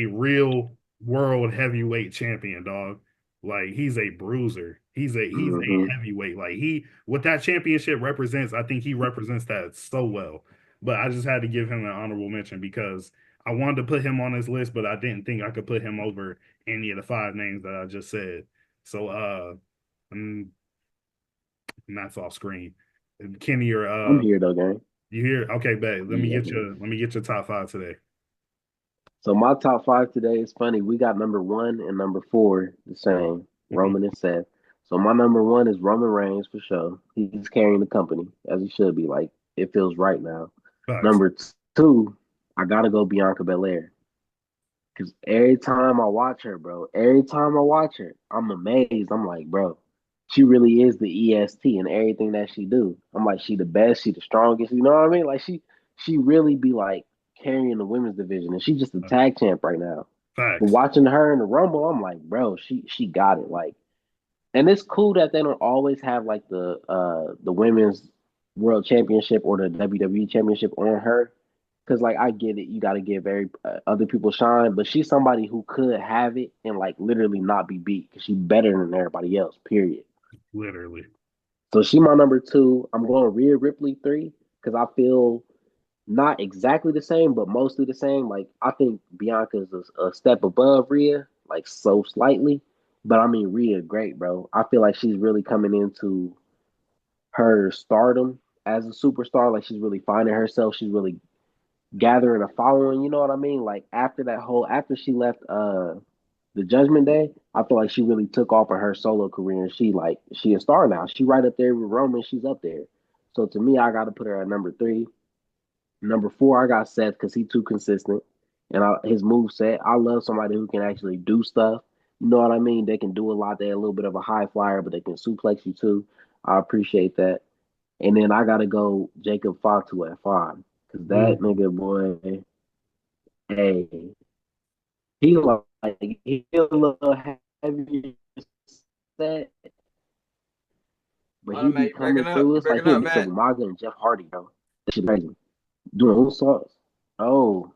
real world heavyweight champion, dog. Like he's a bruiser. He's a Hmm. heavyweight. Like he what that championship represents, I think he represents that so well. But I just had to give him an honorable mention because I wanted to put him on this list, but I didn't think I could put him over any of the five names that I just said. So mm, and that's off screen. Kenny or I'm here though, gang. you here? Okay, babe. Yeah. Let me get your top five today. So my top five today is funny. We got number one and number four the same, Mhm. Roman and Seth. So my number one is Roman Reigns for sure. He's carrying the company as he should be. Like it feels right now. Facts. Number two, I gotta go Bianca Belair. Cause every time I watch her, bro, every time I watch her, I'm amazed. I'm like, bro, she really is the EST and everything that she do. I'm like, she the best, she the strongest. You know what I mean? Like she really be like carrying the women's division, and she's just a tag champ right now. But Facts. watching her in the Rumble, I'm like, bro, she got it. Like, and it's cool that they don't always have like the women's world championship or the WWE championship on her. Cause like I get it, you got to give very other people shine, but she's somebody who could have it and like literally not be beat because she's better than everybody else. Period. Literally. So she my number two. I'm going Rhea Ripley three because I feel not exactly the same, but mostly the same. Like I think Bianca is a step above Rhea, like so slightly. But I mean Rhea, great, bro. I feel like she's really coming into her stardom as a superstar. Like she's really finding herself. She's really gathering a following, you know what I mean? Like after she left the Judgment Day, I feel like she really took off in her solo career and she a star now. She right up there with Roman, she's up there. So to me, I gotta put her at number three. Number four, I got Seth because he's too consistent. And his move set. I love somebody who can actually do stuff. You know what I mean? They can do a lot. They're a little bit of a high flyer, but they can suplex you too. I appreciate that. And then I gotta go Jacob Fatu at five. Cause that Ooh. nigga boy, hey, he like he a little heavy set, but Hold on, he man. be You breaking coming up? through. You It's like breaking he a up, mix of Matt? Umaga and Jeff Hardy, bro. That shit crazy. Doing moonsaults. Oh,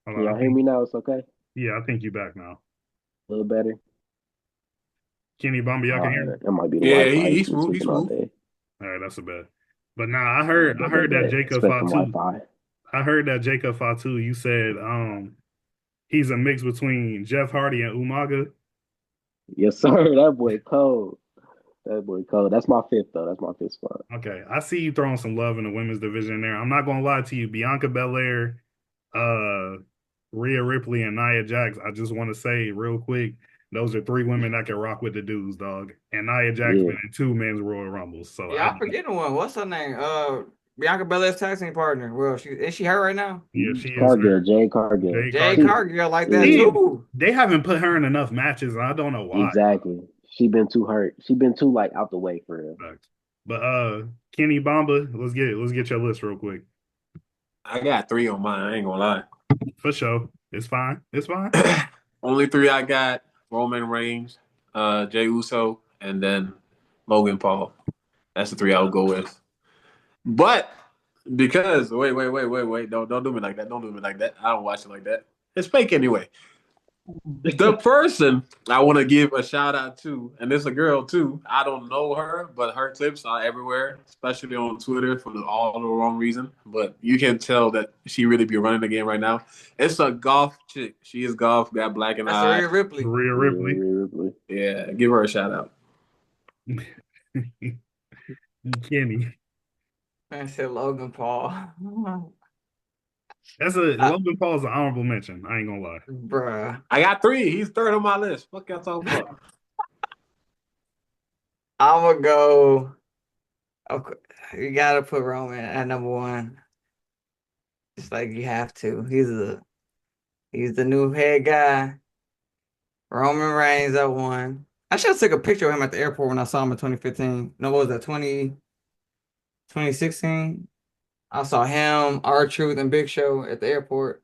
Hold can on. y'all hear me now? It's okay. Yeah, I think you back now. A little better. Kenny Bumby, y'all All can hear me? right, that might be the Yeah, Wi-Fi. He's he's been smooth. He's tweaking all smooth. day. All right, that's a bet. But now I All right, heard I bet, bet, heard that bet. Jacob Expect some Fatu. Wi-Fi. I heard that Jacob Fatu, you said he's a mix between Jeff Hardy and Umaga. Yes, sir. That boy cold. That boy cold. That's my fifth though. That's my fifth spot. Okay. I see you throwing some love in the women's division there. I'm not gonna lie to you. Bianca Belair, uh Rhea Ripley, and Nia Jax. I just want to say real quick, those are three women that can rock with the dudes, dog. And Nia Jax Yeah. been in two men's Royal Rumbles. So Yeah, I forget the one. What's her name? Bianca Belair's tag team partner. Well, is she hurt right now? yeah, she is Cargill, her. Jay Cargill. Jay Jay Cargill. Cargill like that Yeah, too. They haven't put her in enough matches, and I don't know why. exactly. She been too hurt. She been too like out the way for real. Facts. But Kenny Bamba, let's get your list real quick. I got three on mine. I ain't gonna For sure. It's fine. It's fine. lie. Only three I got: Roman Reigns, Jey Uso, and then Logan Paul. That's the three I would go with. But because wait, don't do me like that. Don't do me like that. I don't watch it like that. It's fake anyway. The person I want to give a shout out to, and it's a girl too. I don't know her, but her clips are everywhere, especially on Twitter for all the wrong reason. But you can tell that she really be running the game right now. It's a golf chick. She is golf, got black and That's eyes. Rhea Ripley. Rhea Ripley. Yeah, give her a shout out. Kenny. I said Logan Paul. That's Logan Paul's an honorable mention. I ain't gonna lie. Bruh. I got three. He's third on my list. Fuck y'all talking about? I'm gonna go. Okay, you gotta put Roman at number one. It's like you have to. He's the new head guy. Roman Reigns at one. I should have took a picture of him at the airport when I saw him in 2015. No, what was that? 2016? I saw him, R-Truth, and Big Show at the airport.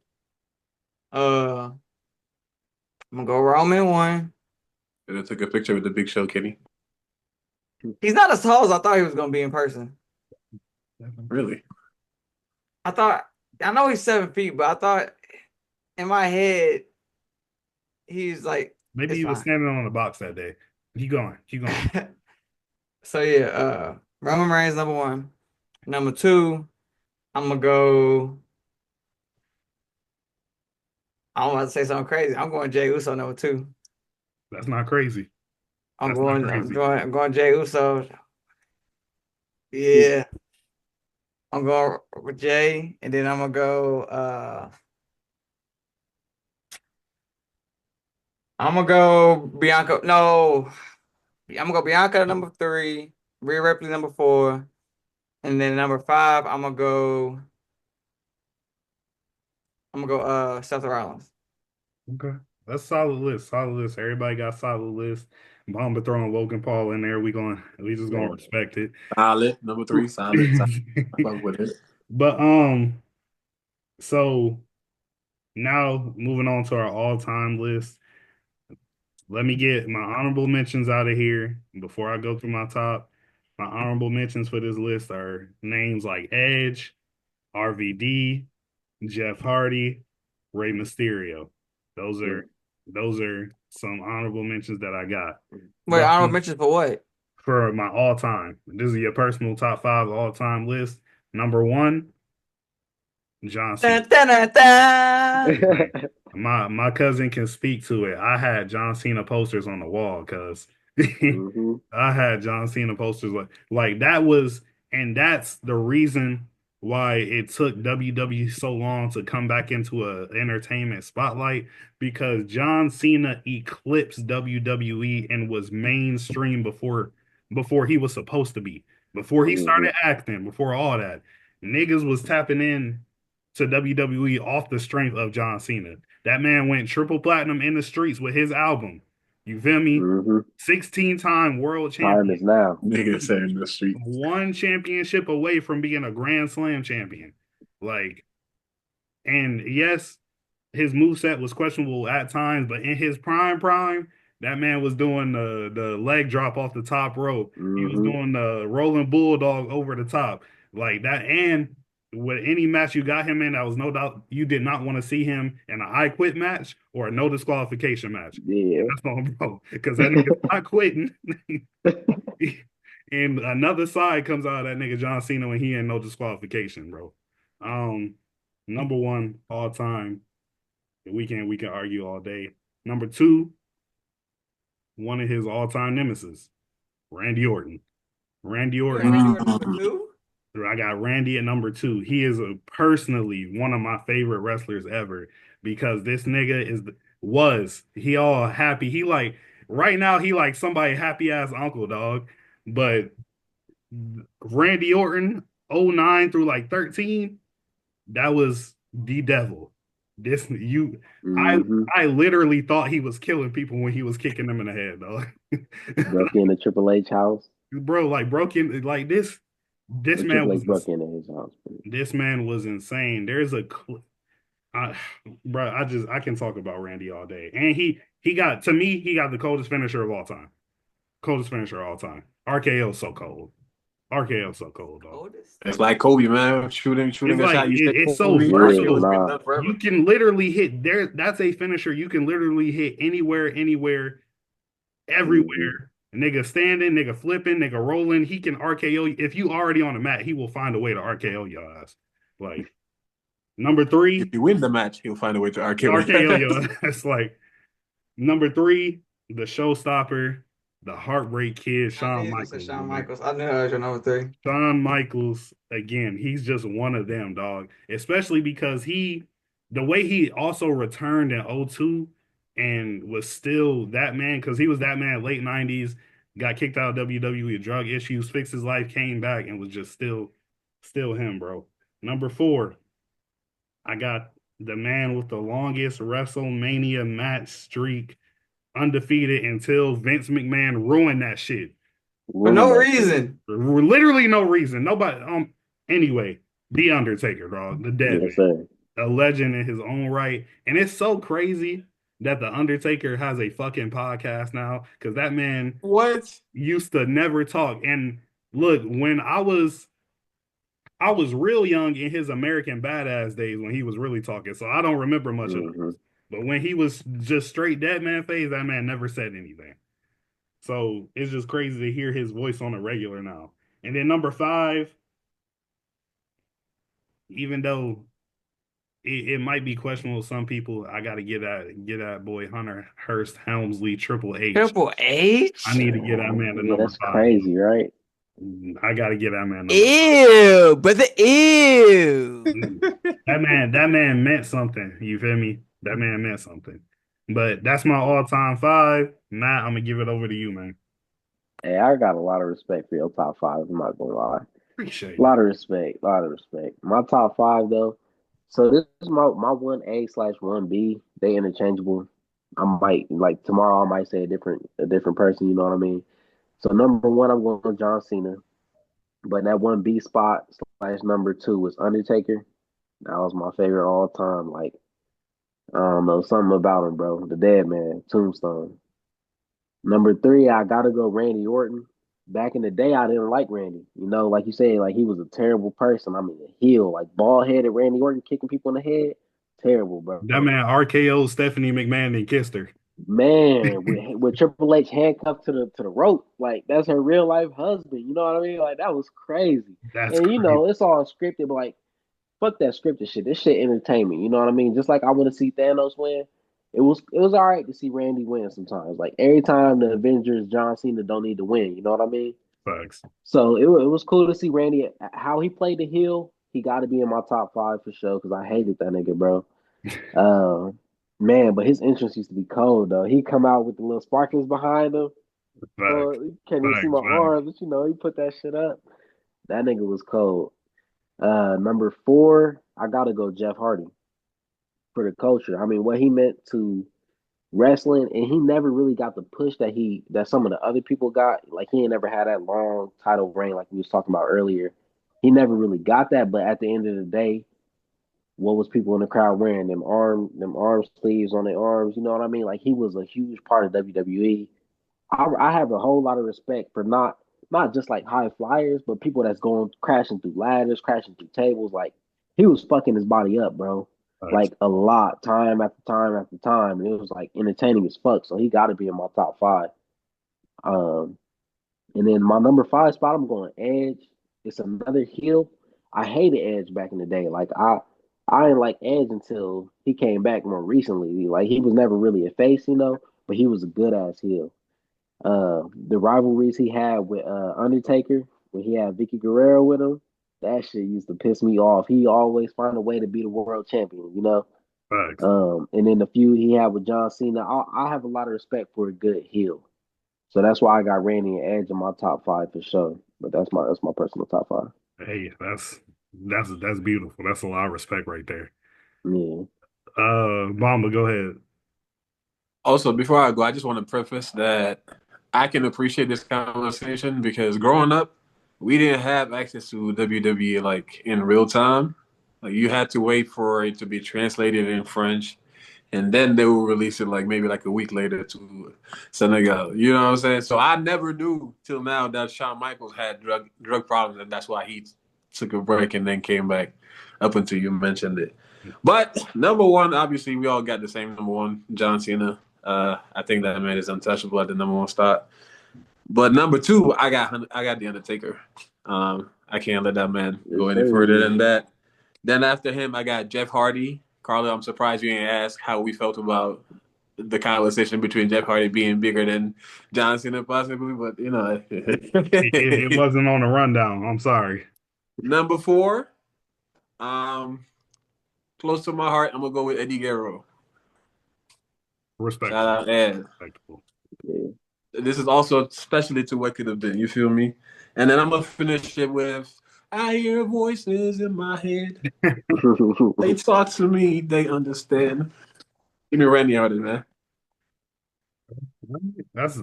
I'm gonna go Roman one. And I took a picture with the Big Show, Kenny. He's not as tall as I thought he was gonna be in person. Really? I know he's 7 feet, but I thought in my head he's like Maybe it's he was fine. standing on the box that day. Keep going. Keep going. So yeah, Roman Reigns #1. #2, I'm gonna go. I'm about to say something crazy. I'm going Jey Uso #2. That's not crazy. I'm That's not going. I'm crazy. going. I'm going Jey Uso. Yeah, I'm going with Jay, and then I'm gonna go. I'm gonna go Bianca. No, I'm gonna go Bianca #3, Rhea Ripley #4, and then #5. I'm gonna go Seth Rollins. Okay. That's a solid list. Solid list. Everybody got solid list. Bomba throwing Logan Paul in there. We just gonna Yeah. respect it. Solid. #3, solid. I fuck with it. But so now moving on to our all-time list. Let me get my honorable mentions out of here before I go through my top. My honorable mentions for this list are names like Edge, RVD, Jeff Hardy, Rey Mysterio. Those Mm. are those are some honorable mentions that I got. Wait, But honorable mentions for what? for my all-time, this is your personal top 5 all-time list. Number 1, John Cena. Dun, dun, dun, dun. Like, my cousin can speak to it. I had John Cena posters on the wall because hmm I had John Cena posters like that was, and that's the reason why it took WWE so long to come back into a entertainment spotlight, because John Cena eclipsed WWE and was mainstream before he was supposed to be, before he hmm started acting, before all that. Niggas was tapping in to WWE off the strength of John Cena. That man went triple platinum in the streets with his album. You feel me? hmm 16-time world Time is champion. now. Nigga said in the street. One championship away from being a Grand Slam champion. Like, and yes, his moveset was questionable at times, but in his prime, that man was doing the leg drop off the top rope. He was hmm doing the rolling bulldog over the top. Like that. And with any match you got him in, that was no doubt you did not want to see him in an I quit match or a no disqualification match. Yeah. That's all, bro. Because that nigga's not quitting. And another side comes out of that nigga John Cena when he in no disqualification, bro. Um, number 1 all time. We can argue all day. Number 2, one of his all time nemesis, Randy Orton. Randy You got Orton. Randy Orton #2? I got Randy at number 2. He is personally one of my favorite wrestlers ever, because this nigga he all happy. He like right now he like somebody happy ass uncle, dog. But Randy Orton 09 through like 13, that was the devil. This you I hmm I literally thought he was killing people when he was kicking them in the head, dog. Broke into Triple H house. Bro, like broken like this Or man Triple was H broke into his house. this man was insane. There's a I, bro, I can talk about Randy all day. And he got, to me, he got the coldest finisher of all time. Coldest finisher of all time. RKO so cold. RKO so cold, dog. Oldest? It's like Kobe, man. Shooting It's a like shot. You say it's so Kobe, Yeah, RKO's versatile. been nah. done forever. You can literally hit there. That's a finisher. You can literally hit anywhere, hmm everywhere. Nigga standing, nigga flipping, nigga rolling. He can RKO. If you already on the mat, he will find a way to RKO your ass. Like number If 3, you win the match, he'll find a way to RKO RKO. your ass. Like number 3, the showstopper, the Heartbreak Kid, I knew Shawn you were gonna say Michaels, Shawn man. Michaels. I knew that was your #3. Shawn Michaels, again, he's just one of them, dog. Especially because the way he also returned in '02 and was still that man, because he was that man late '90s, got kicked out of WWE, drug issues, fixed his life, came back, and was just still him, bro. Number 4, I got the man with the longest WrestleMania match streak, undefeated until Vince McMahon ruined that shit. For Ruined no that shit. reason. Literally no reason. Nobody. Anyway, The Undertaker, dog, the dead Yes, man, sir. a legend in his own right, and it's so crazy that the Undertaker has a fucking podcast now? Because that man What? used to never talk. And look, when I was real young in his American Badass days when he was really talking, so I don't remember much of Hmm. those. But when he was just straight dead man phase, that man never said anything. So it's just crazy to hear his voice on a regular now. And then number five, even though it might be questionable to some people, I got to get that boy Hunter Hearst Helmsley Triple H. Triple I H? need to get that man to Yeah, number that's five. crazy, right? I got to get that man number Ew, but the ew. five. That man meant something. You feel me? That man meant something. But that's my all-time five. Matt, I'm gonna give it over to you, man. Hey, I got a lot of respect for your top five. I'm not gonna lie. Appreciate A it. lot of respect. A lot of respect. My top five though. So this is my 1A/1B. They interchangeable. I might like tomorrow. I might say a different person. You know what I mean? So number one, I'm going with John Cena. But that 1B spot slash number two was Undertaker. That was my favorite all time. Like I don't know something about him, bro. The Dead Man, Tombstone. Number three, I gotta go Randy Orton. Back in the day, I didn't like Randy. You know, like you said, like he was a terrible person. I mean, a heel, like bald headed Randy Orton kicking people in the head. Terrible, That bro. man RKO Stephanie McMahon and kissed her. Man, with Triple H handcuffed to the rope, like that's her real life husband. You know what I mean? Like that was crazy. That's And you crazy. know, it's all scripted, but like fuck that scripted shit. This shit entertainment. You know what I mean? Just like I want to see Thanos win. It was all right to see Randy win sometimes. Like every time the Avengers, John Cena don't need to win. You know what I mean? Facts. So it was cool to see Randy how he played the heel. He got to be in my top five for sure because I hated that nigga, bro. Uh, man, but his entrance used to be cold though. He come out with the little sparklers behind him. Facts. Well, you can't even see my Facts. Facts. arms, but you know he put that shit up. That nigga was cold. Number four, I gotta go Jeff Hardy for the culture. I mean, what he meant to wrestling, and he never really got the push that some of the other people got. Like he ain't never had that long title reign like we was talking about earlier. He never really got that, but at the end of the day, what was people in the crowd wearing? Them arm sleeves on their arms. You know what I mean? Like he was a huge part of WWE. I have a whole lot of respect for not just like high flyers, but people that's going crashing through ladders, crashing through tables. Like he was fucking his body up, bro. Facts. Like a lot, time after time after time, and it was like entertaining as fuck. So he got to be in my top five. Um, and then my number five spot, I'm going Edge. It's another heel. I hated Edge back in the day. Like I didn't like Edge until he came back more recently. Like he was never really a face, but he was a good ass heel. The rivalries he had with Undertaker when he had Vicky Guerrero with him, that shit used to piss me off. He always find a way to be the world champion. Facts. And then the feud he had with John Cena, I have a lot of respect for a good heel. So that's why I got Randy and Edge in my top five for sure. But that's my personal top five. Hey, that's beautiful. That's a lot of respect right there. Yeah. Mama, go ahead. Also, before I go, I just want to preface that I can appreciate this conversation because growing up, we didn't have access to WWE like in real time. Like you had to wait for it to be translated in French, and then they will release it like maybe like a week later to Senegal. You know what I'm saying? So I never knew till now that Shawn Michaels had drug problems, and that's why he took a break and then came back. Up until you mentioned it. But number one, obviously, we all got the same number one, John Cena. I think that man is untouchable at the number one spot. But number two, I got the Undertaker. I can't let that man Yes, go any further sir. than that. Then after him, I got Jeff Hardy. Carlo, I'm surprised you didn't ask how we felt about the conversation between Jeff Hardy being bigger than John Cena, possibly. But you know, It wasn't on the rundown. I'm sorry. number four, um, close to my heart, I'm gonna go with Eddie Guerrero. Shout Respectful. out Ed. Respectful. Yeah. This is also especially to what could have been. You feel me? And then I'm gonna finish it with I hear voices in my head. They talk to me. They understand. Give me Randy Orton, man. That's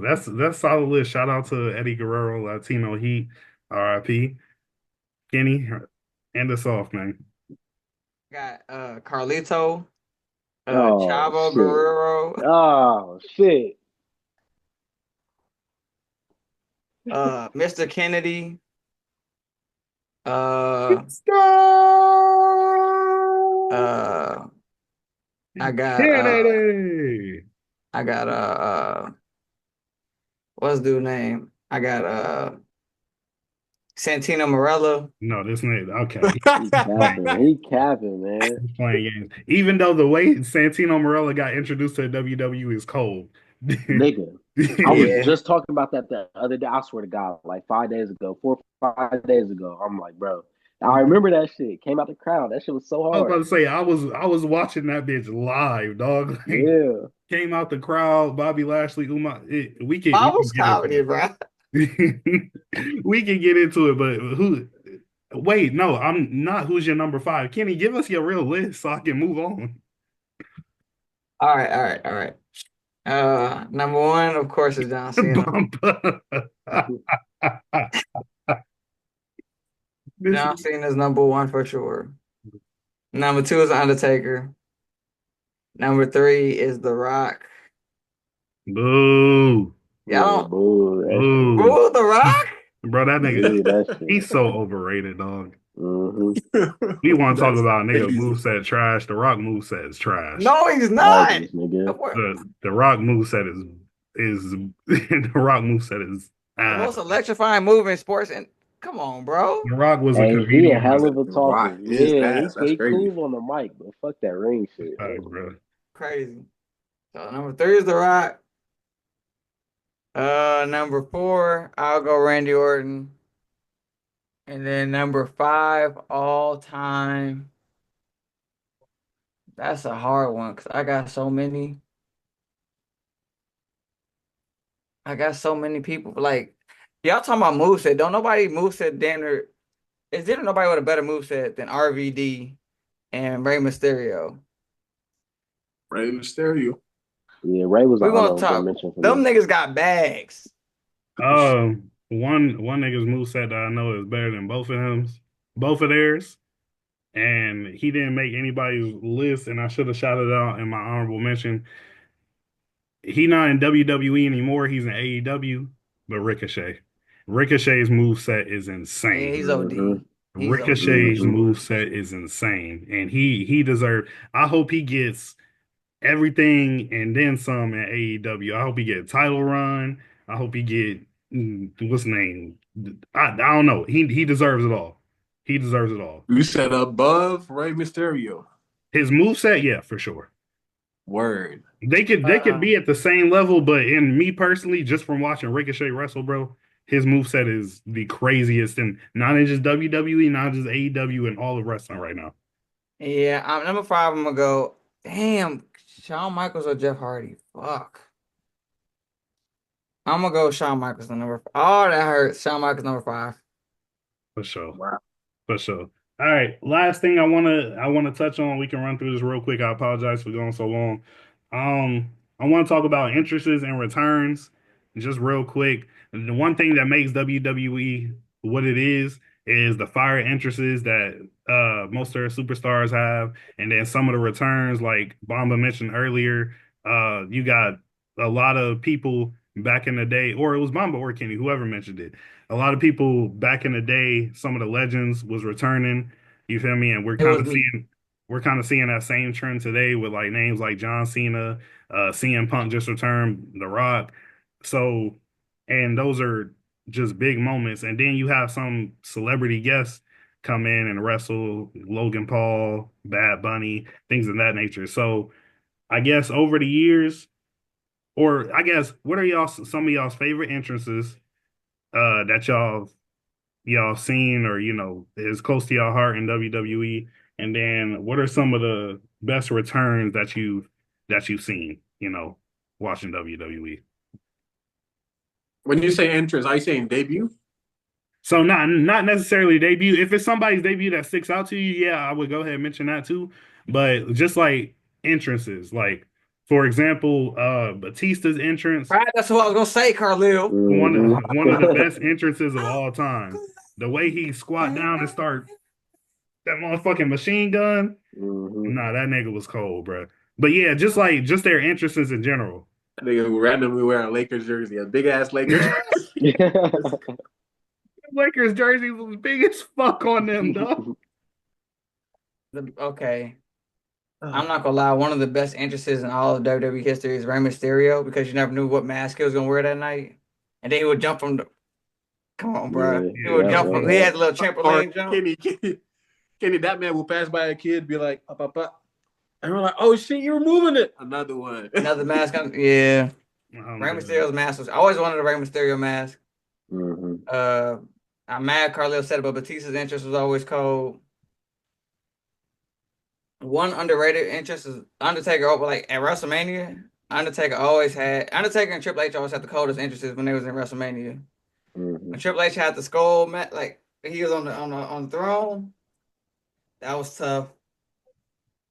solid list. Shout out to Eddie Guerrero, Latino Heat, RIP. Kenny, end us off, man. Got Carlito, Oh Chavo shit. Guerrero, Oh shit. Mr. Kennedy, uh, uh, I got Kennedy. I got what's dude name? I got Santino Marella. No, this nigga. Okay, He playing capping. games. He capping, man. He's playing games. Even though the way Santino Marella got introduced to the WWE is cold. Nigga. I was Yeah. just talking about that the other day. I swear to God, like 5 days ago, 4 or 5 days ago. I'm like, bro. I remember that shit. Came out the crowd. That shit was so I was about hard. to say I was watching that bitch live, dog. Like, Yeah. came out the crowd, Bobby Lashley, Uma. We Marvel's can get comedy, into bro. it. We can get into it, but who? Wait, no, I'm not. Who's your number five? Kenny, give us your real list so I can move on. All right, all right, all right. Number one, of course, is John Cena. Bump. This John Cena is number one for sure. Number two is Undertaker. Number three is The Rock. boo, Yeah, Y'all boo. That shit. boo, don't boo The Rock? bro. That nigga, Boo that he's shit. so overrated, dog. Mm-hmm. We want to talk That's about nigga crazy. moveset trash. The Rock moveset is trash. No, he's not. Garbage, nigga. The Rock moveset is the Rock moveset is The ass. most electrifying move in sports, and come on, bro. The Rock was a Hey, he a comedian hell as of a talker. Rock is Yeah, ass. That's he crazy. cool on the mic, but fuck that ring shit. fuck, bro. Crazy. So number three is The Rock. Number four, I'll go Randy Orton. And then number five, all time. That's a hard one because I got so many. I got so many people. Like, y'all talking about moveset. Don't nobody moveset damn near. Is there nobody with a better moveset than RVD and Rey Mysterio? Rey Mysterio. Yeah, Ray was an We gonna honorable talk. mention for Them me. niggas got bags. One nigga's moveset that I know is better than both of theirs, and he didn't make anybody's list, and I should have shouted it out in my honorable mention. He not in WWE anymore. He's in AEW, but Ricochet. Ricochet's moveset is Yeah, insane. he's Mm-hmm. OD. He's OD for Ricochet's Mm-hmm. sure. moveset is insane, and he deserves. I hope he gets everything and then some in AEW. I hope he get a title run. I hope he get what's the name? I don't know. He deserves it all. He deserves it all. You said above Rey Mysterio. His moveset, yeah, for sure. Word. They could Uh, be at the same level, but in me personally, just from watching Ricochet wrestle, bro, his moveset is the craziest, and not in just WWE, not just AEW, and all of wrestling right now. yeah, I'm number five. I'm gonna go. Damn, Shawn Michaels or Jeff Hardy. Fuck. I'm gonna go Shawn Michaels on number. Oh, that hurts. Shawn Michaels number five. For sure. Wow. For sure. All right. Last thing I wanna touch on. We can run through this real quick. I apologize for going so long. I want to talk about interests and returns just real quick. The one thing that makes WWE what it is the fire interests that most of their superstars have, and then some of the returns, like Bamba mentioned earlier. You got a lot of people back in the day, or it was Bamba or Kenny, whoever mentioned it, a lot of people back in the day, some of the legends was returning. You feel me? And It was me. we're kind of seeing that same trend today with like names like John Cena, CM Punk just returned, The Rock. So, and those are just big moments. And then you have some celebrity guests come in and wrestle, Logan Paul, Bad Bunny, things of that nature. So I guess over the years, or I guess what are some of y'all's favorite entrances that y'all seen or is close to your heart in WWE? And then what are some of the best returns that you've seen, watching WWE? When you say entrance, are you saying debut? So not necessarily debut. If it's somebody's debut that sticks out to you, yeah, I would go ahead and mention that too. But just like entrances, like for example, Batista's entrance, Right, that's what I was gonna say, Carlil. Mm-hmm. one of the best entrances of all time. The way he squat down and start that motherfucking machine gun. Mm-hmm. Nah, that nigga was cold, bro. But yeah, just their interests in general. Nigga who randomly wear a Lakers jersey, a big ass Lakers jersey. Lakers jerseys was big as fuck on them, dog. Okay. I'm not gonna lie, one of the best entrances in all of WWE history is Rey Mysterio because you never knew what mask he was gonna wear that night. And then he would jump from the come on, bro. Yeah, He would Yeah, jump from he had a little Or trampoline jump. Kenny, that man will pass by a kid, be like, up, up, up. And we're like, oh shit, you're removing it. Another one. Another mask yeah. Rey yeah. Mysterio's mask was I always wanted a Rey Mysterio mask. hmm I'm mad Carlito said it, but Batista's interest was always cold. One underrated interest is Undertaker over like at WrestleMania. Undertaker and Triple H always had the coldest interests when they was in WrestleMania. When Triple H had the skull mat, like he was on the throne, that was tough.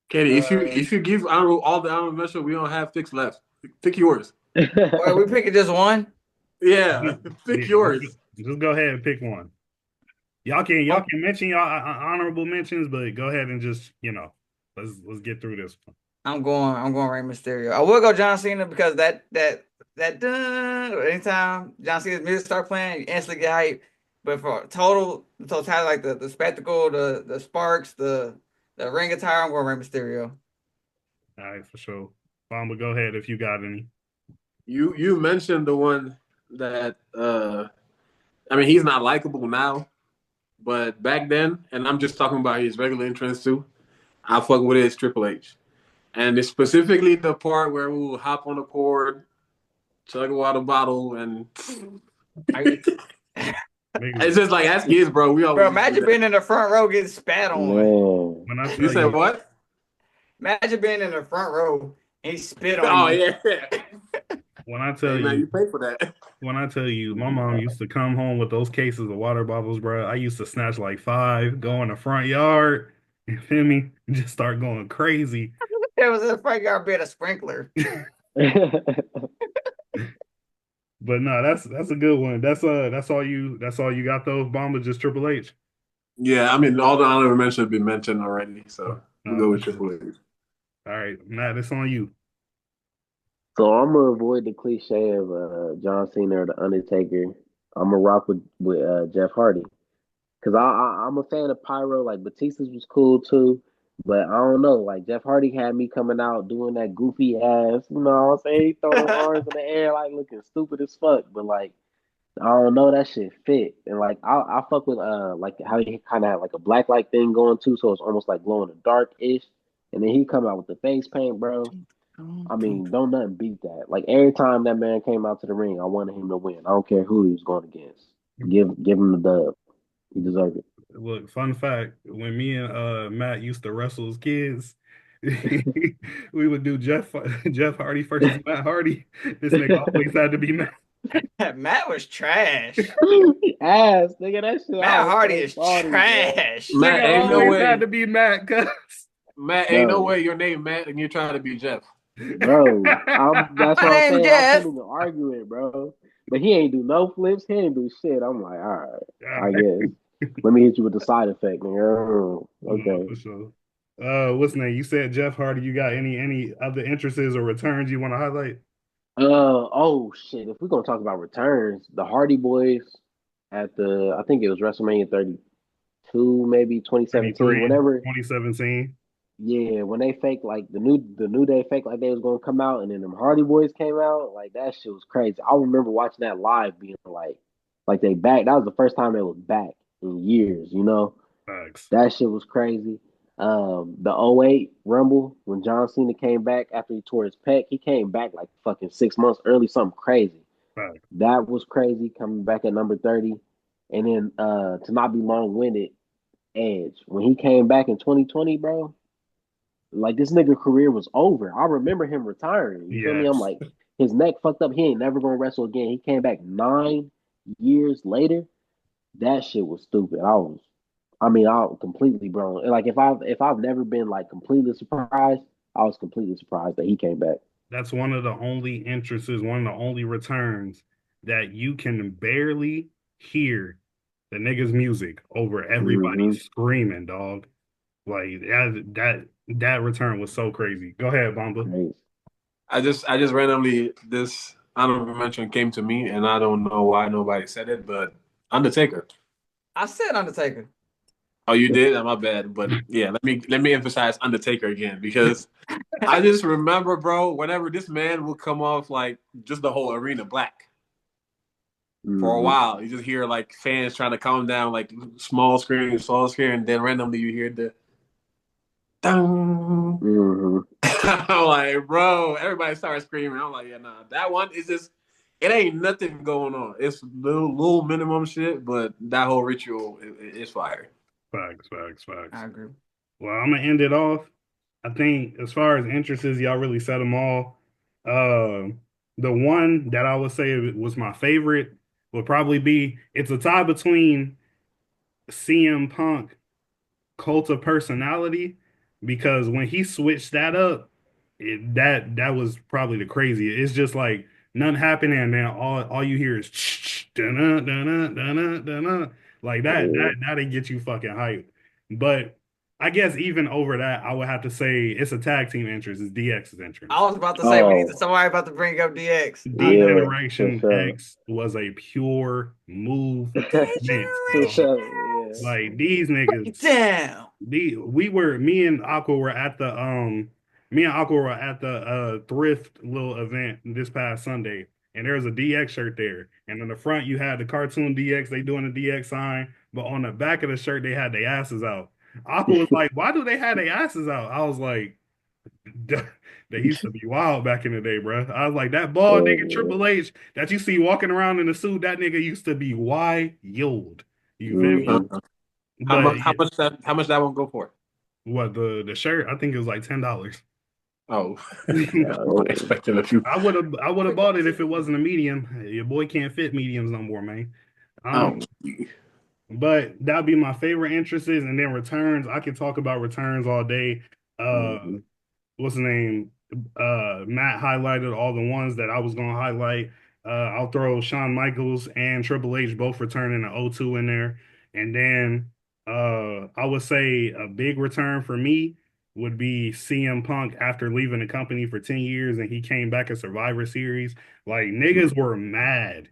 Kenny, if you give all the honorable mention, we don't have picks left. Pick yours. Well, we picking just one. Yeah, pick yours. Just go ahead and pick one. Y'all can mention y'all honorable mentions, but go ahead and just let's get through this one. I'm going Rey Mysterio. I will go John Cena because that anytime John Cena's music start playing, you instantly get hype. But for totality, like the spectacle, the sparks, the ring attire, I'm going Rey Mysterio. All right, for sure. Bomba, go ahead if you got any. You mentioned the one that I mean he's not likable now, but back then, and I'm just talking about his regular entrance too. I fuck with it, it's Triple H. And it's specifically the part where we'll hop on the cord, chug a water bottle, and it's just like as kids, bro. We always Bro, imagine being in the front row getting spat on. Man. When I You said what? Imagine being in the front row and he spit on Oh you. yeah. When I tell Hey, man, you pay for that. when I tell you, my mom used to come home with those cases of water bottles, bro. I used to snatch like 5, go in the front yard, you feel me, and just start going crazy. There was a front yard being a sprinkler. But no, that's a good one. That's all you got though, Bomba, just Triple H. Yeah, I mean all the honorable mentions have been mentioned already, so we'll go with for Triple sure. H. All right, Matt, it's on you. So I'm gonna avoid the cliche of John Cena or the Undertaker. I'm gonna rock with Jeff Hardy because I'm a fan of Pyro. Like Batista's was cool too, but I don't know. Like Jeff Hardy had me coming out doing that goofy ass. You know what I'm saying? He throw them arms in the air like looking stupid as fuck. But like I don't know, that shit fit. And like I fuck with like how he kind of had like a black light thing going too, so it's almost like glow in the dark ish. And then he come out with the face paint, bro. I mean, don't nothing beat that. Like every time that man came out to the ring, I wanted him to win. I don't care who he was going against. Give him the dub. He deserved it. Look, fun fact: when me and Matt used to wrestle as kids, we would do Jeff Hardy versus Matt Hardy. This nigga always had to be Matt. Matt was trash. Ass, nigga, that shit. Matt Hardy is salty, trash. Matt, Nigga ain't no always way. had to be Matt, cuz. Matt, Bro. ain't no way your name Matt and you're trying to be Jeff. Bro. That's what My I'm name saying. I Jeff. couldn't even argue it, bro. But he ain't do no flips. He ain't do shit. I'm like, all right, I guess. Let me hit you with the side effect, nigga. Okay. For sure. What's name? You said Jeff Hardy. You got any other interests or returns you want to highlight? Oh shit. If we're gonna talk about returns, the Hardy Boys at the I think it was WrestleMania 32, maybe 2017, 23, whenever. 2017. Yeah, when they faked like the new day faked like they was gonna come out, and then them Hardy Boys came out, like that shit was crazy. I remember watching that live, being like they back. That was the first time they was back in years, you know. Thanks. That shit was crazy. The '08 Rumble when John Cena came back after he tore his pec, he came back like fucking 6 months early, something crazy. Thanks. That was crazy coming back at number 30, and then to not be long winded, Edge when he came back in 2020, bro. Like this nigga career was over. I remember him retiring. You feel me? I'm Yes. like, his neck fucked up. He ain't never gonna wrestle again. He came back 9 years later. That shit was stupid. I was completely blown. Like if I've never been like completely surprised, I was completely surprised that he came back. That's one of the only entrances, one of the only returns that you can barely hear the nigga's music over everybody Mm-hmm. screaming, dog. Like that That return was so crazy. Go ahead, Bamba. Right. I just randomly this honorable mention came to me, and I don't know why nobody said it, but Undertaker. I said Undertaker. Oh, you did? My bad. But yeah, let me emphasize Undertaker again because I just remember, bro, whenever this man would come off like just the whole arena black for a Mm-hmm. while, you just hear like fans trying to calm down, like small screen, and then randomly you hear the dang. Mm-hmm. I'm like, bro, everybody started screaming. I'm like, yeah, nah, that one is just, it ain't nothing going on. It's little minimum shit, but that whole ritual is fire. Facts, facts, facts. I agree. Well, I'm gonna end it off. I think as far as interests, y'all really said them all. Uh, the one that I would say was my favorite would probably be it's a tie between CM Punk cult of personality because when he switched that up, that was probably the craziest. It's just like nothing happening, and then all you hear is dun dun dun dun like that'll get you fucking hyped. But I guess even over that, I would have to say it's a tag team entrance. It's DX's I entrance. was about to say we need to, Oh, somebody about to bring up DX. D yeah, for Generation sure. X was a pure movement, For dog. sure, yeah. Like these Break it niggas down. me and Aqua were at the thrift little event this past Sunday, and there was a DX shirt there. And on the front you had the cartoon DX, they doing the DX sign, but on the back of the shirt they had their asses out. Aqua was like, "Why do they have their asses out?" I was like, "They used to be wild back in the day, bro." I was like, "That bald nigga Oh, Triple H that you see walking around in the suit, that nigga used to be wild." You feel me? mm-hmm. Uh, how But much? How much that one go for? what the shirt? I think it was like $10. Oh, I'm Oh, expecting a few. I would have bought it if it wasn't a medium. Your boy can't fit mediums no more, man. Oh, Um, but that'd be my favorite interests, and then returns. I could talk about returns all day. Uh, mm-hmm. what's the name? Matt highlighted all the ones that I was gonna highlight. I'll throw Shawn Michaels and Triple H both returning to O2 in there. And then I would say a big return for me would be CM Punk after leaving the company for 10 years and he came back at Survivor Series. Like niggas were mad.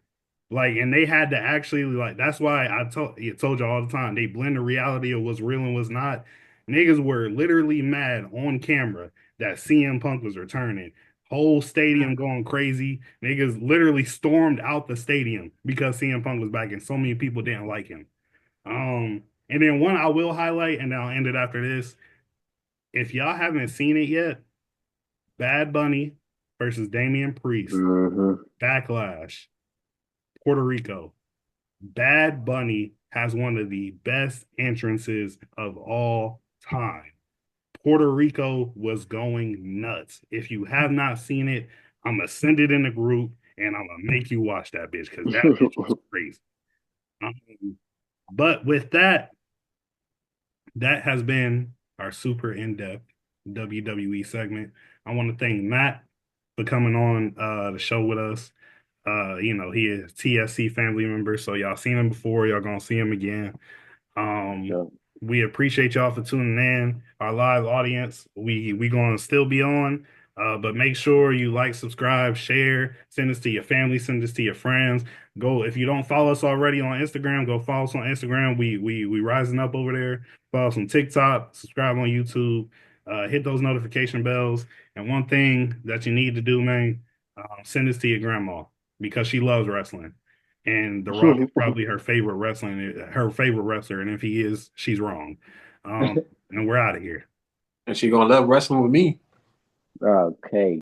Like, and they had to actually like that's why I told you all the time, they blend the reality of what's real and what's not. Niggas were literally mad on camera that CM Punk was returning. Whole stadium going crazy. Niggas literally stormed out the stadium because CM Punk was back, and so many people didn't like him. And then one I will highlight, and then I'll end it after this. If y'all haven't seen it yet, Bad Bunny versus Damian Priest, Mm-hmm. Backlash, Puerto Rico. Bad Bunny has one of the best entrances of all time. Puerto Rico was going nuts. If you have not seen it, I'm gonna send it in the group and I'm gonna make you watch that bitch because that bitch was crazy. Um, but with that, that has been our super in-depth WWE segment. I want to thank Matt for coming on the show with us. He is TSC family member, so y'all seen him before, y'all gonna see him again. Um, Sure. we appreciate y'all for tuning in. Our live audience, we gonna still be on, but make sure you like, subscribe, share, send this to your family, send this to your friends. Go if you don't follow us already on Instagram, go follow us on Instagram. We rising up over there. Follow us on TikTok, subscribe on YouTube, hit those notification bells. And one thing that you need to do, man, send this to your grandma because she loves wrestling. And The Rock is probably her favorite wrestler. And if he is, she's wrong. And we're out of here. and she gonna love wrestling with me. Okay.